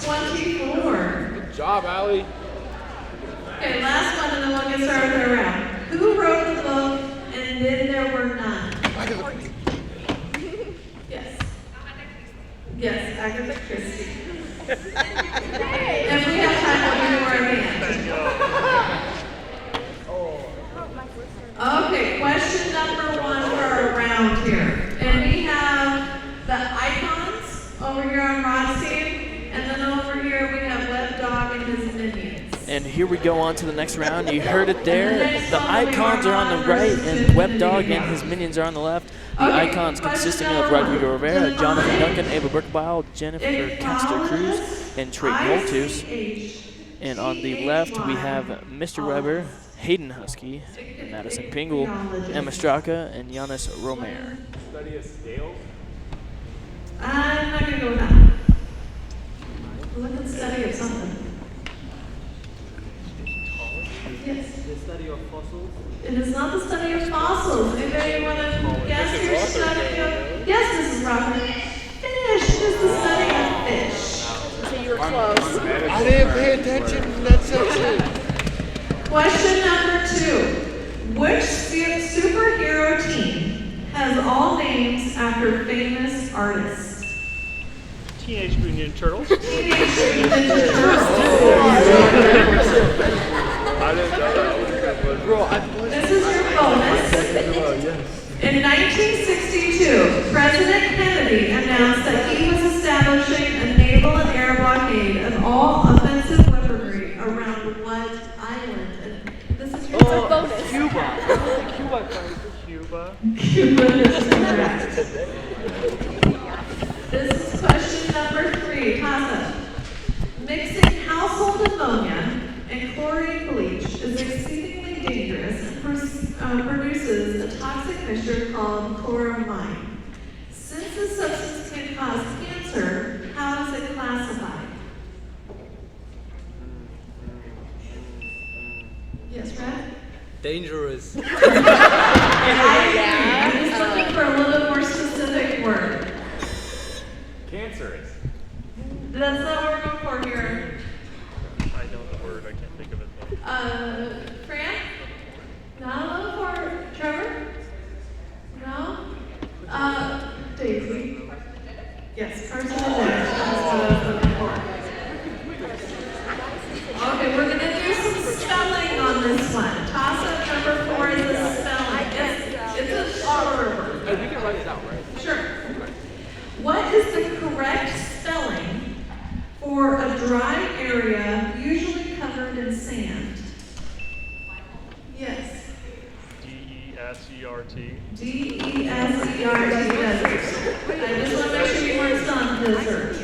24. Good job, Allie. Okay, last one and then we'll get started with our round. Who wrote the book And Then There Were None? Yes. Yes, Agatha Christie. If we have time, we'll do more at the end. Okay, question number 1 for our round here. And we have the icons over here on Rod's team, and then over here we have Web Dog and his minions. And here we go on to the next round. You heard it there. The icons are on the right, and Web Dog and his minions are on the left. The icons consisting of Rodrigo Rivera, Jonathan Duncan, Ava Burkebile, Jennifer Castor Cruz, and Trey Moltus. And on the left, we have Mr. Weber, Hayden Husky, Madison Pingle, Emma Straka, and Giannis Romer. Study a scale? I'm not going to go with that. Look and study of something. Yes. The study of fossils. It is not the study of fossils. Anybody want to guess your study of? Yes, Mrs. Rocker. Fish. It is the study of fish. So you were close. I didn't pay attention to that section. Question number 2. Which superhero team has all names after famous artists? Teenage Mutant Ninja Turtles. Teenage Mutant Ninja Turtles. I didn't know that. Bro, This is your bonus. In 1962, President Kennedy announced that he was establishing a naval and air blockade of all offensive weaponry around what island? And this is your bonus. Cuba. Cuba. Cuba is correct. This is question number 3. Tasa. Mixing household ammonia and chlorine bleach is exceedingly dangerous and produces a toxic mixture called chloramine. Since this substance can cause cancer, how is it classified? Yes, Red? Dangerous. I'm just looking for a little bit more specific word. Cancerous. That's not what we're going for here. I know the word. I can't think of it though. Fran? Not looking for Trevor? No? Daisy? Yes, Carson and Dennis. That's what I was looking for. Okay, we're going to do some spelling on this one. Toss-up number 4 is the spelling. It's a shorter word. Hey, we can write it down, right? Sure. What is the correct spelling for a dry area usually covered in sand? Yes. D-E-S-E-R-T. D-E-S-E-R-T, desert. I just want to make sure you weren't spelling desert.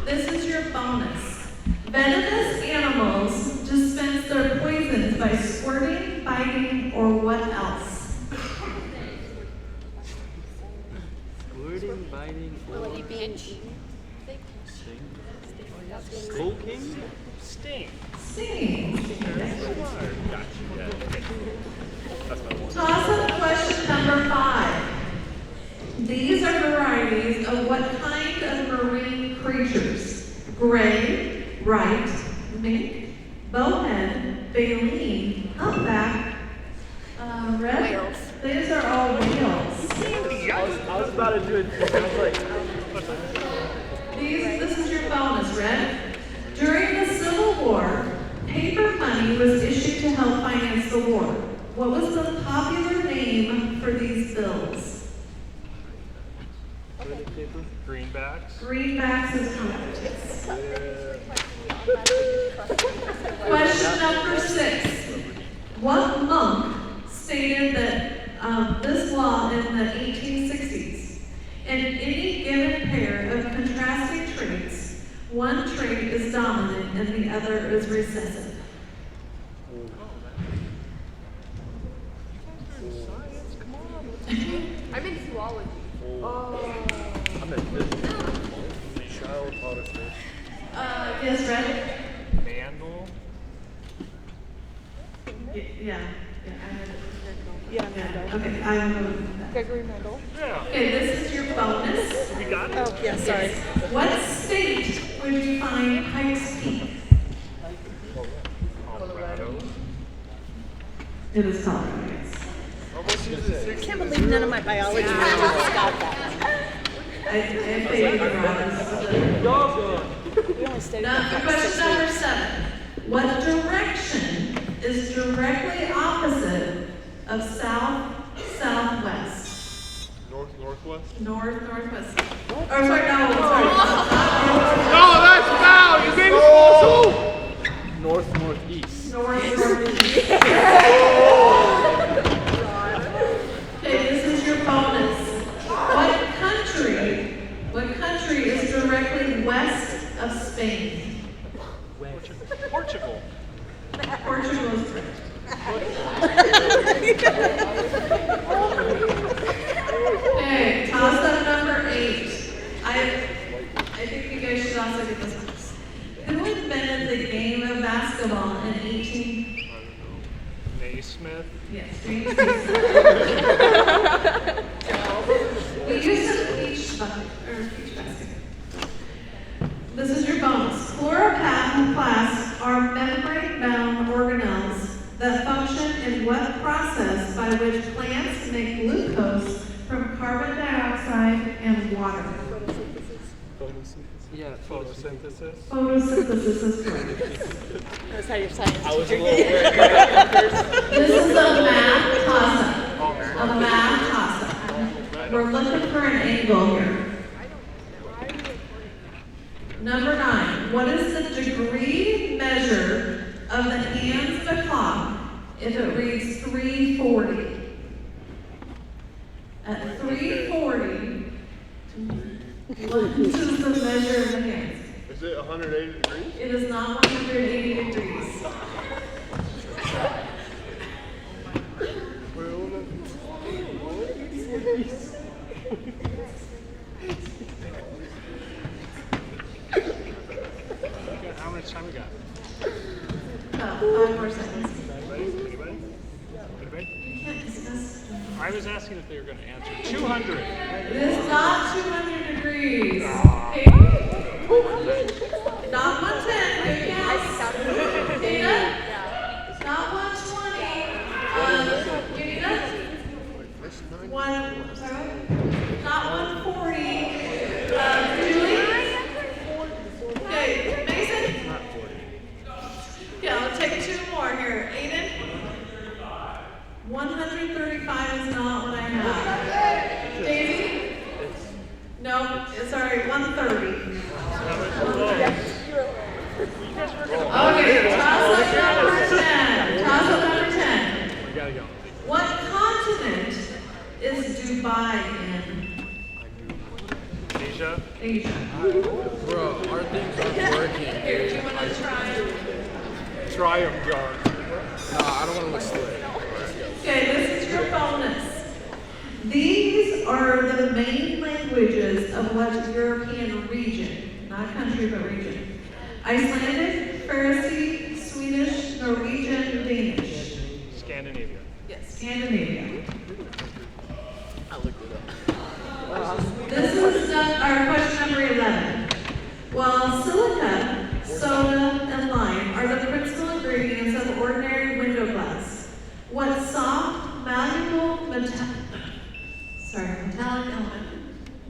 This is your bonus. Venomous animals dispense their poisons by squirting, biting, or what else? Squirting, biting, Willie Beach. smoking. Sting. Singing. Gotcha. Yeah, okay. That's my one. Toss up question number 5. These are varieties of what kind of marine creatures? Gray, right, mink, bowhead, baleen, humpback, red. Whales. These are all whales. I was about to do it. I was like, This is your bonus, Red. During the Civil War, paper money was issued to help finance the war. What was the popular name for these bills? Greenbacks. Greenbacks is correct. Question number 6. What monk stated that this law in the 1860s? In any given pair of contrasting traits, one trait is dominant and the other is recessive. I'm in zoology. I'm in business. Child taught us this. Yes, Red? Mandel. Yeah. Yeah, Mando. Okay, I will go with that. Gregory Mendel. Yeah. Okay, this is your bonus. You got it? Oh, yeah, sorry. What state would you find Pikes Peak? Colorado. It is Colorado, yes. Almost used it. I can't believe none of my biology teachers got that. I figured you were We only studied Now, that for question 6 number weeks. 7. What direction is directly opposite of south-southwest? Northwest. North-northwest. Or sorry, no, sorry. No, that's foul! You made it northeast. North-northeast. Okay, this is your bonus. What country is directly west of Spain? Portugal. Portugal is correct. Okay, toss up number 8. I think you guys should also get this one. Who invented the game of basketball in 18? Naismith. Yes, James Naismith. We used a peach bucket, or peach basket. This is your bonus. Chloroplasts are membrane-bound organelles that function in what process by which plants make glucose from carbon dioxide and water? Yeah, Photosynthesis. Photosynthesis is correct. That's how your science I was a teacher little gave worried. This is a math toss-up. A math toss-up. We're looking for an angle here. Number 9. What is the degree measure of the hands of a clock if it reads 340? At 340, what is the measure of the hands? Is it 180 degrees? It is not 180 degrees. How much time we got? About 5 more seconds. Anybody? Anybody? Anybody? You can't discuss. I was asking if they were going to answer. 200. It is not 200 degrees. Okay. Not 110. Good guess. Dana? Not 120. Dana? Sorry? Not 140. Julie? Okay, Mason? Not 40. Yeah, I'll take 2 more here. Aiden? 135 is not what I have. Daisy? No, sorry, 130. Okay, toss up number 10. Toss up number 10. We got to go. What continent is Dubai in? Asia. Asia. Bro, our things aren't working. Here, do you want to try? Try them, John. Nah, I don't want to look slick. Okay, this is your bonus. These are the main languages of what European region, not country, but region. Icelandic, Farsi, Swedish, Norwegian, Danish. Scandinavia. Yes, Scandinavia. I looked it up. This is our question number 11. While silica, soda, and lime are the principal ingredients of ordinary window glass, what soft, malleable, metallic element?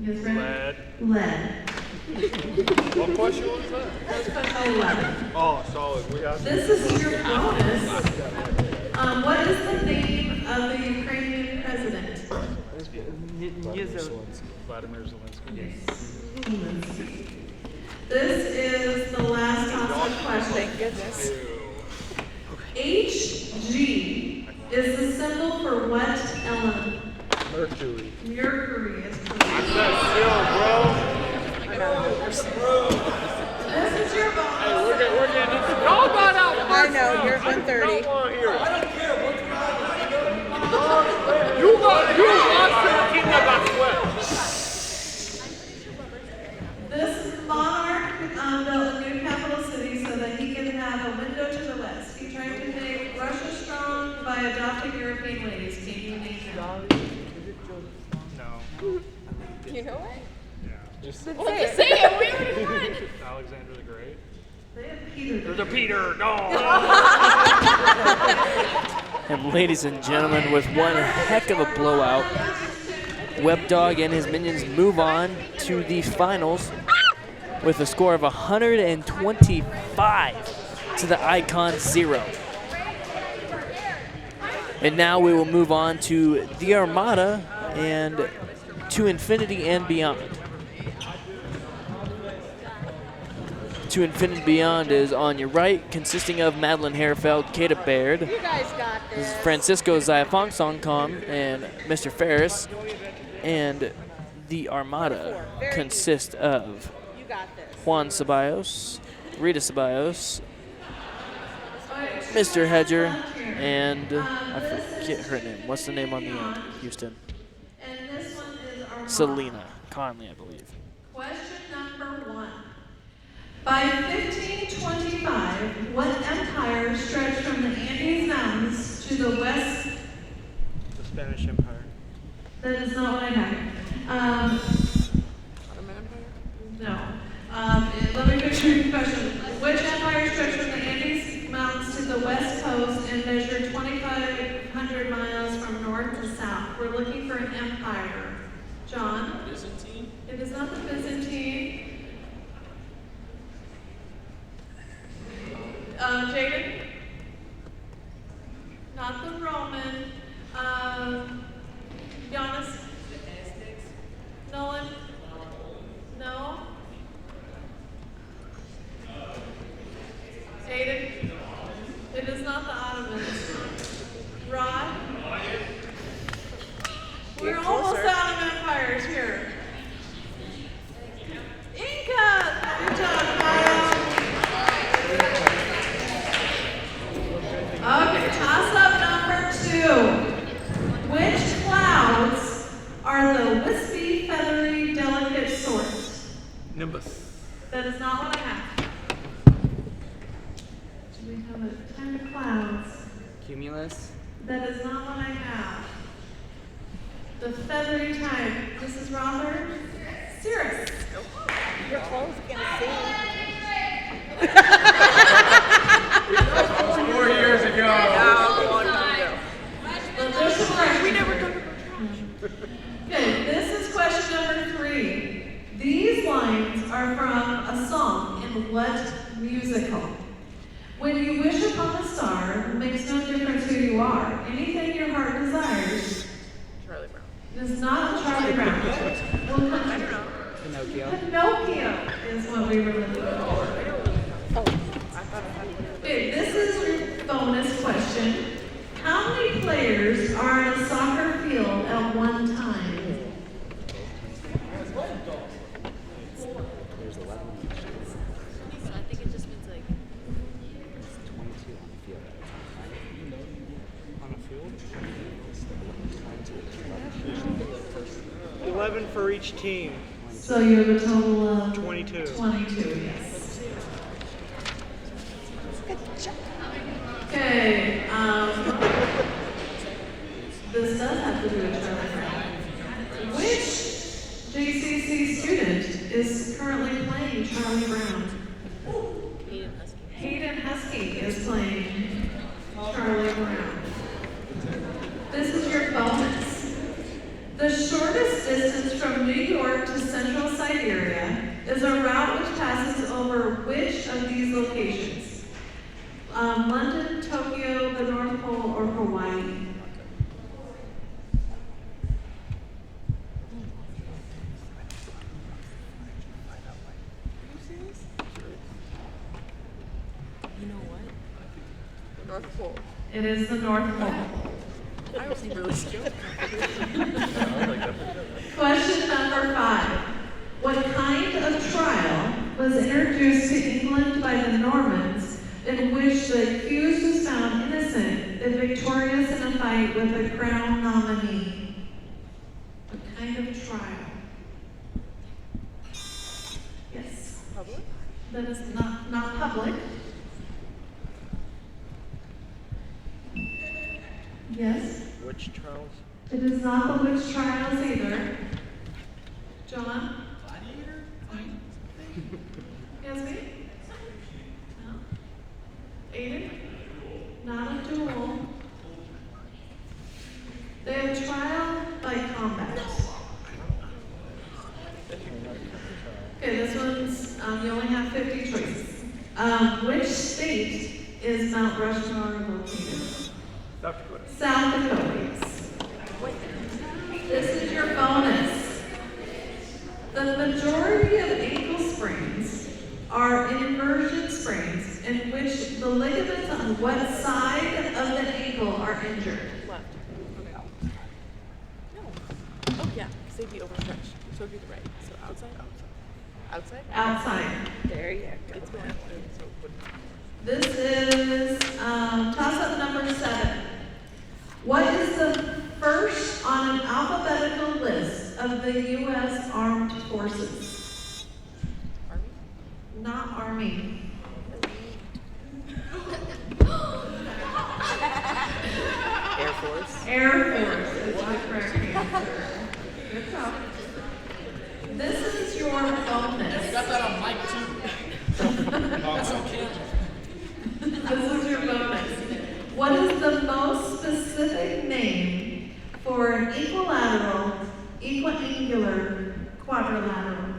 You guys ready? Lead. What question was that? That's question 11. Oh, solid. We have This is your bonus. What is the name of the Ukrainian president? Vladimir Zelensky. Yes. This is the last toss-up question. Thank goodness. HG is the symbol for what element? Mercury. Mercury is correct. I said zero, bro. This is your bonus. Hey, we're getting into y'all got out first. I know, you're 130. I don't want to hear it. You lost to the team that got swept. This monarch built a new capital city so that he can have a window to the west. He tried to make Russia strong by adopting European ways. Can you name him? No. You know what? Just Say it. Say it. We already won. Alexander the Great. They have Peter. There's a Peter. No. And ladies and gentlemen, with one heck of a blowout, WebDog and his minions move on to the finals with a score of 125 to the Icon 0. And now we will move on to the Armada and To Infinity and Beyond. To Infinity and Beyond is on your right, consisting of Madeline Herfeld, Kata Baird, You guys got this. Francisco Zayafong and Mr. Ferris. And the Armada consists of You got this. Juan Ceballos, Rita Ceballos, Mr. Hedger, and I forget her name. What's the name on the end? Houston. And this one is Armada. Selena Conley, I believe. Question number 1. By 1525, what empire stretched from the Andes Mountains to the west? The Spanish Empire. That is not what I have. No. Let me finish your question. Which empire stretched from the Andes Mountains to the west coast and measured 2,500 miles from north to south? We're looking for an empire. John? Byzantine? It is not the Byzantine. Jaden? Not the Roman. Giannis? The Aztecs? Nolan? No? Aiden? It is not the Ottomans. Rod? We're almost out of empires here. Inca! Good job, Kyle. Okay, toss up number 2. Which clouds are the wispy, feathery, delicate sorts? Nimbus. That is not what I have. Do we have a type of clouds? Cumulus. That is not what I have. The feathery type. Mrs. Rother? Cirrus. Your clothes gonna sing. 4 years ago. But there's some corrections. We never took Okay, this is question number 3. These lines are from a song in what musical? When you wish upon a star, it makes no difference who you are. Anything your heart desires. Charlie Brown. It is not Charlie Brown. Well, Pinocchio. Pinocchio is what we were looking for. Okay, this is your bonus question. How many players are in a soccer field at one time? There's 11 on the field. I think it just means like. It's 22 on the field at a time, right? On a field? 11 for each team. So you have a total of 22. 22, yes. Okay, this does have to do with Charlie Brown. Which JCC student is currently playing Charlie Brown? Hayden Husky is playing Charlie Brown. This is your bonus. The shortest distance from New York to Central Siberia is a route which passes over which of these locations? London, Tokyo, the North Pole, or Hawaii? North Pole. It is the North Pole. I was really scared. Question number 5. What kind of trial was introduced to England by the Normans in which the accused was found innocent if victorious in a fight with a crown nominee? What kind of trial? Yes. Public? That is not public. Yes. Witch trials? It is not the witch trials either. John? Yasmin? No. Aiden? Not a duel. They have trial by combat. Okay, this one's, you only have 50 choices. Which state is Mount Rushmore located? South Dakota. South Dakota. This is your bonus. The majority of ankle sprains are inversion sprains in which the ligaments on what side of the ankle are injured. Left. Okay. No. Oh yeah, because they'd be overstretched. So it'd be the right. So outside? Outside? Outside. There you go. It's going. This is toss-up number 7. What is the first on an alphabetical list of the U.S. Armed Forces? Army? Not Army. Air Force. Air Force is the correct answer. Good job. This is your bonus. Got that on mic too. That's okay. This is your bonus. What is the most specific name for an equilateral, equiangular, quadrilateral?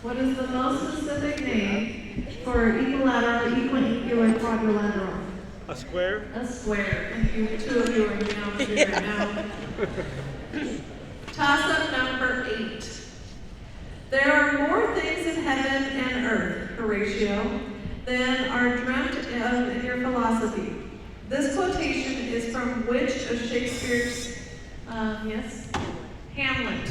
What is the most specific name for equilateral, equiangular, quadrilateral? A square? A square. And you, 2 of you are now figuring it out. Toss-up number 8. There are more things in heaven and earth, Horatio, than are dreamt of in your philosophy. This quotation is from which of Shakespeare's, yes? Hamlet.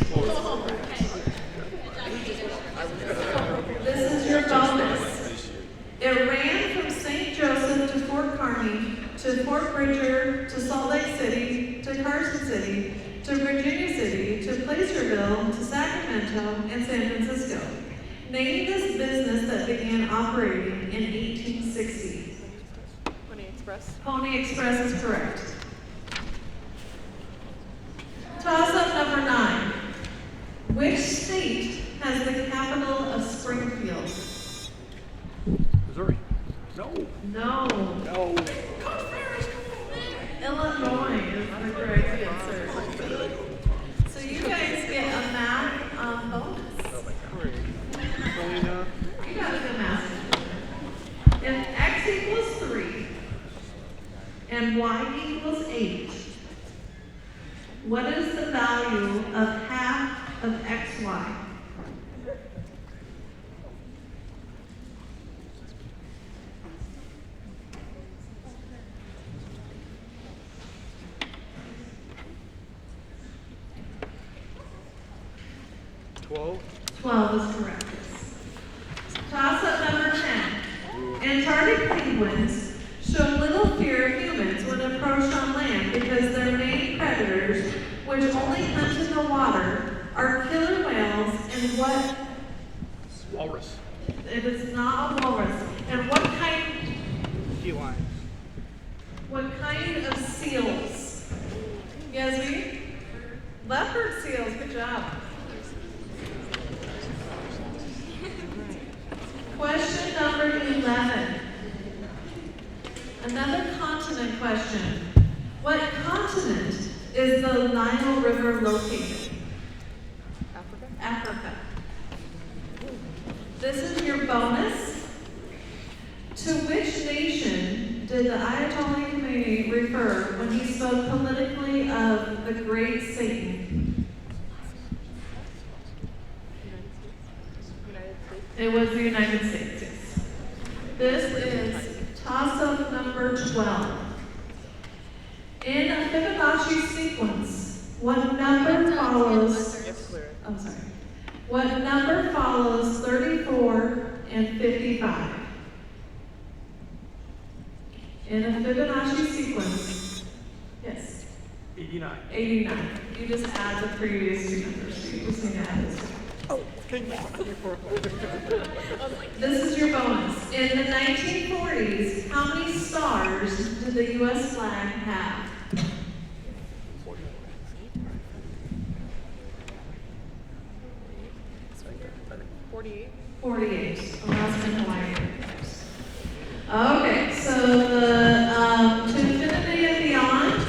This is your bonus. It ran from St. Joseph to Fort Kearny, to Fort Bridger, to Salt Lake City, to Carson City, to Virginia City, to Placerville, to Sacramento, and San Francisco. Name this business that began operating in 1860. Pony Express. Pony Express is correct. Toss-up number 9. Which state has the capital of Springfield? Missouri. No. No. No. Illinois is the correct answer. So you guys get a math bonus. You got a good math. If x equals 3 and y equals 8, what is the value of half of xy? $12. 12 is correct. Toss-up number 10. Antarctic penguins show little fear of humans when approached on land because their main predators, which only hunt in the water, are killer whales and what? Walrus. It is not a walrus. And what kind? Key lines. What kind of seals? Yasmin? Leopard seals. Good job. Question number 11. Another continent question. What continent is the Nile River located? Africa. Africa. This is your bonus. To which nation did the Ayatollah Khomeini refer when he spoke politically of the great Satan? United States. It was the United States. Yes. This is toss-up number 12. In a Fibonacci sequence, what number follows? I'm sorry. What number follows 34 and 55? In a Fibonacci sequence, yes. 89. 89. You just add the previous two numbers. You just need to add this. Oh, thank you. This is your bonus. In the 1940s, how many stars did the U.S. flag have? 48. 48. Alaska and Hawaii. Okay, so the To Infinity and Beyond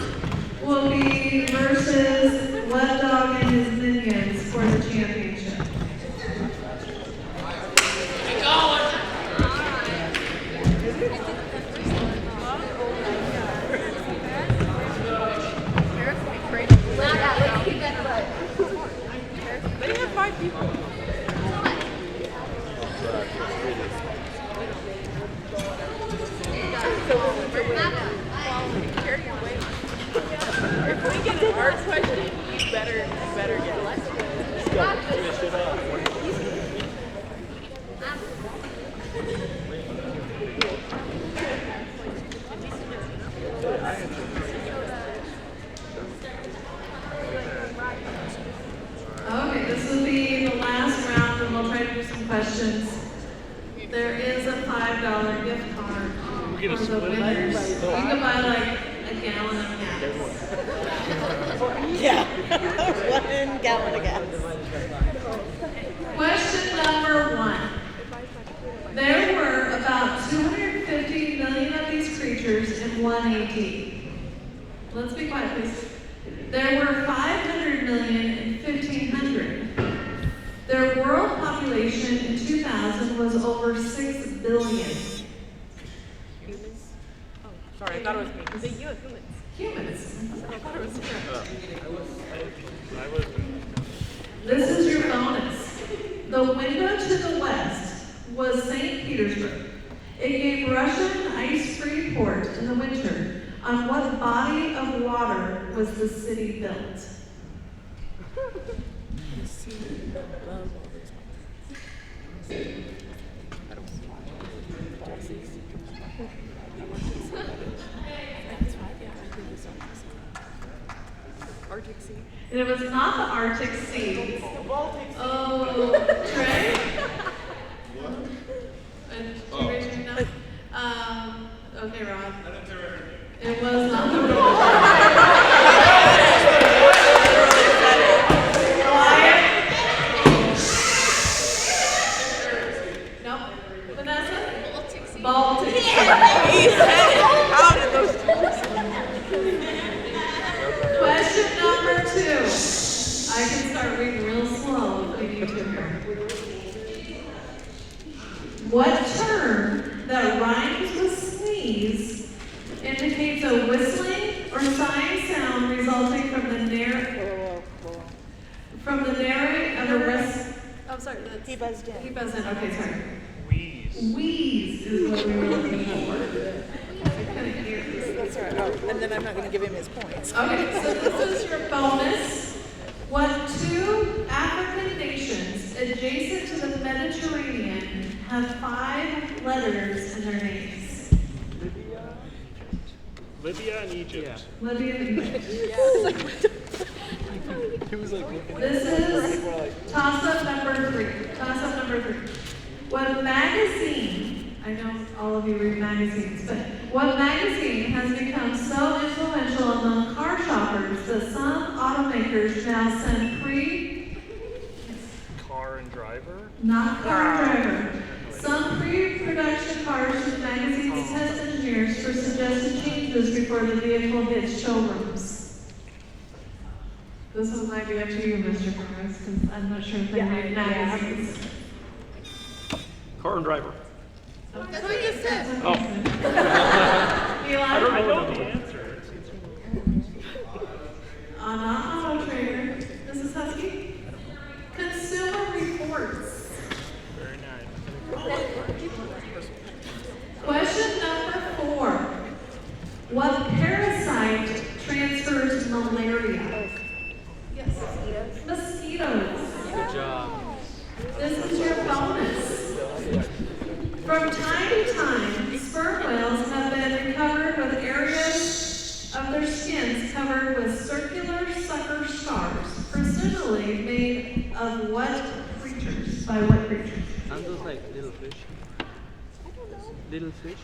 will be versus Web Dog and his minions for the championship. They have 5 people. If we get a hard question, you better get it. Let's go. Finish it up. Okay, this will be the last round and we'll try to do some questions. There is a $5 gift card for the winners. You can buy like a gallon of gas. Yeah, 1 gallon of gas. Question number 1. There were about 250 million of these creatures in one AD. Let's be quiet, please. There were 500 million in 1500. Their world population in 2000 was over 6 billion. Humans? Oh, sorry, I thought it was me. Is it you? Humans? Humans. I thought it was This is your bonus. The window to the west was St. Petersburg. It gave Russian ice-free port in the winter. On what body of water was the city built? Arctic Sea. And it was not the Arctic Sea. Oh, Trey? And did you raise your hand? Okay, Rob. It was not the Nope. Vanessa? Baltic Sea. How did those Question number 2. I can start reading real slow if we need to here. What term that rhymes with sneeze indicates a whistling or sighing sound resulting from the narrate of a rest? I'm sorry, he buzzed in. He buzzed in. Okay, sorry. Wheeze is what we were looking for. I couldn't hear this. That's all right. Oh, and then I'm not going to give him his points. Okay, so this is your bonus. What 2 African nations adjacent to the Mediterranean have 5 letters in their names? Libya and Egypt. Libya and Egypt. He was like looking at This is toss-up number 3. Toss-up number 3. What magazine, I know all of you read magazines, but what magazine has become so influential among car shoppers that some automakers now send Car and Driver. not car driver, some pre-production cars to the magazine's test engineers for suggested changes before the vehicle hits showrooms? This one might be up to you, Mr. Burris, because I'm not sure if they make magazines. Car and Driver. That's what you said. Oh. Eli? I don't know the answer. Not Auto Trader. Mrs. Husky? Consumer Reports. Very nice. Question number 4. Mosquitoes. Good job. This is your bonus. From time to time, sperm whales have been recovered with areas of their skins covered with circular sucker scars, presumably made of what creatures? By what creatures? Aren't those like little fish? Little fish?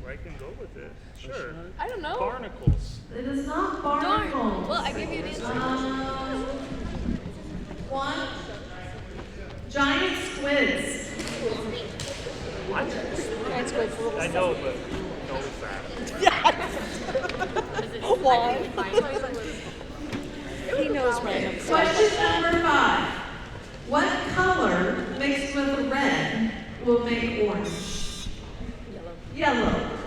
I can go with it. Sure. I don't know. Barnacles. It is not Darn. barnacles. Well, I gave you an answer. One. Giant squids. What? Giant squid's a little I know, but no fat. One. He knows random stuff. Question number 5. What color mixed with red will make orange? Yellow.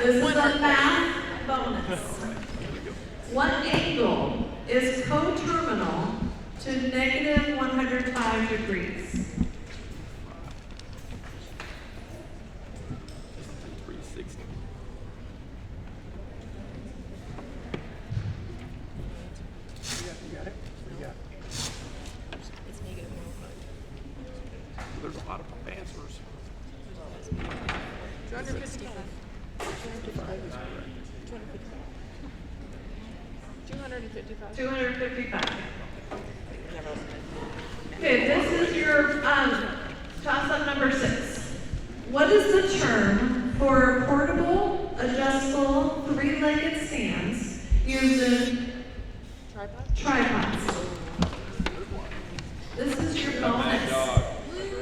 This is a math bonus. What angle is coterminal to negative 105 degrees? 360. You got it? You got it? There's a lot of answers. 255. 255. 255. Okay, this is your toss-up number 6. What is the term for portable, adjustable, three-legged stands used in tripods? This is your bonus.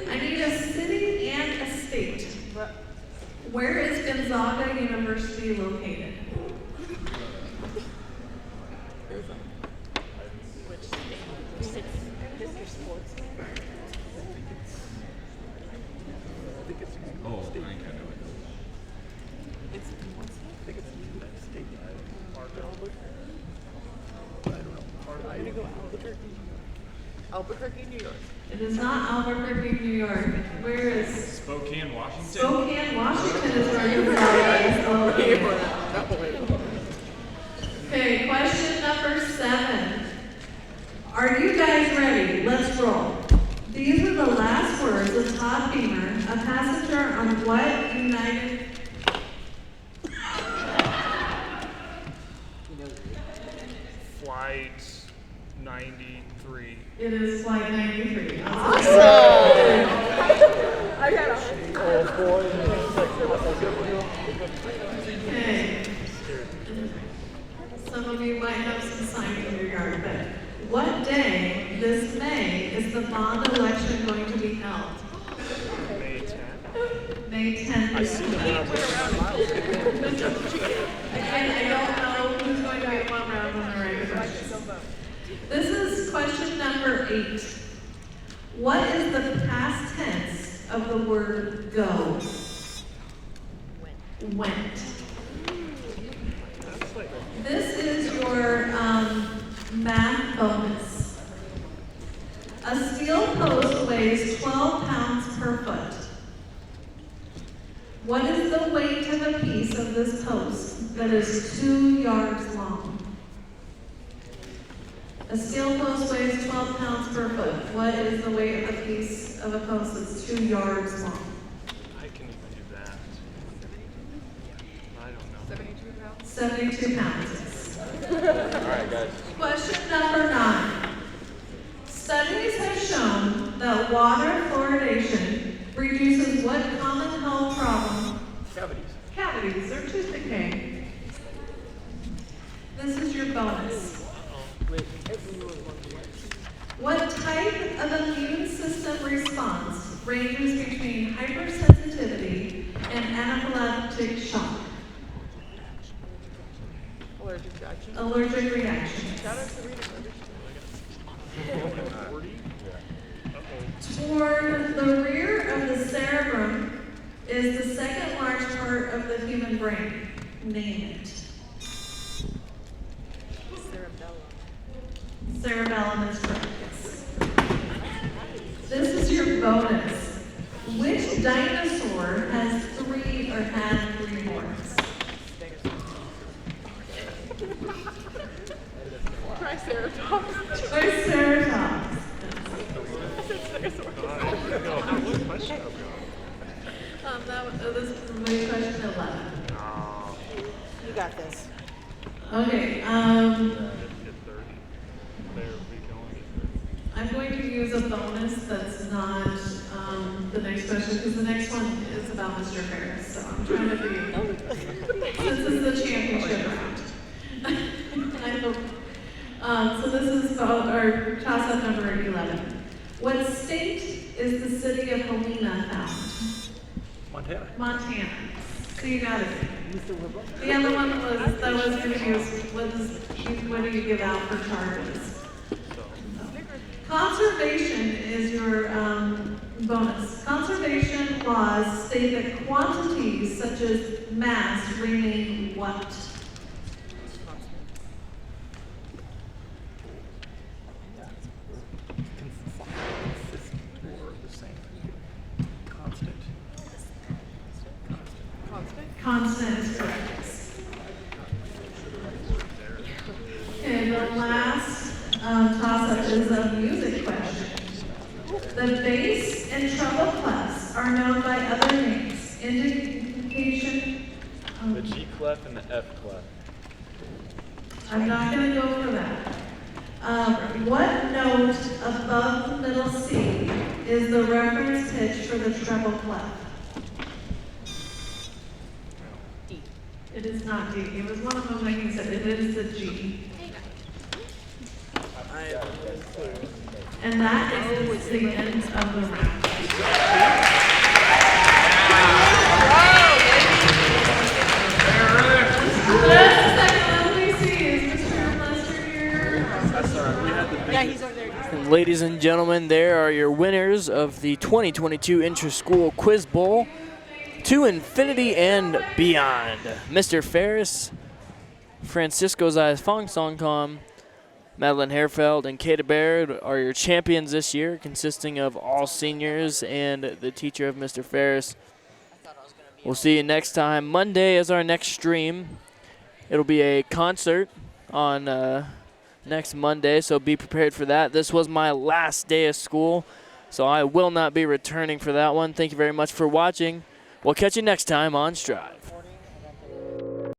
I need a city and a state. Where is Gonzaga University located? Oh, I think I know it. I think it's the United States. I don't know. I'm gonna go Albuquerque, New York. It is not Albuquerque, New York. Where is Spokane, Washington. Spokane, Washington is where Gonzaga is located. Okay, question number 7. Are you guys ready? Let's roll. These are the last words of Todd Beamer, a passenger on what United... Flight 93. It is flight 93. Awesome! I got Okay. Some of you might have some signs in your yard, but what day this May is the bond election going to be held? May 10th. May 10th. I see them when I'm Again, I don't know who's going to get one round on the right question. This is question number 8. What is the past tense of the word go? Went. This is your math bonus. A steel post weighs 12 pounds per foot. What is the weight of a piece of this post that is 2 yards long? A steel post weighs 12 pounds per foot. What is the weight of a piece of a post that's 2 yards long? I can even do that. I don't know. 72 pounds. Alright, guys. Question number 9. Studies have shown that water fluoridation reduces what common health problem? Cavities. Cavities or tooth decay. This is your bonus. What type of immune system response ranges between hypersensitivity and anaphylactic shock? allergic reaction. Allergic reaction. Shout out to reading. Toward the rear of the cerebrum is the second large part of the human brain. Name it. Cerebellum is correct. This is your bonus. Which dinosaur has 3 or had 3 horns? got this. Okay, I'm going to use a bonus that's not the next question, because the next one is about Mr. Ferris, so I'm trying to be, this is the championship round. I hope. So this is about our toss-up number 11. What state is the city of Helena found? Montana. Montana. So you got it. The other one that was going to use, what do you give out for charges? Conservation is your bonus. Conservation laws state that quantities such as mass remain what? Constant is correct. Okay, the last toss-up is a music question. The bass and treble clefs are known by other names. Indication. The G clef and the F clef. I'm not going to go for that. What note above the middle C is the reference pitch for the treble clef? It is not D. It was one of them, like you said, it is the G. And that is the end of the round. That's the second one we see is Mr. Lester here. That's all right. We had the Yeah, he's over there. Ladies and gentlemen, there are your winners of the 2022 Intraschool Quiz Bowl. To infinity and beyond. Mr. Ferris, Francisco Zayas Fong Songkom, Madeline Herfeld, and Kata Baird are your champions this year, consisting of all seniors and the teacher of Mr. Ferris. We'll see you next time. Monday is our next stream. It'll be a concert on next Monday, so be prepared for that. This was my last day of school, so I will not be returning for that one. Thank you very much for watching. We'll catch you next time on Strive.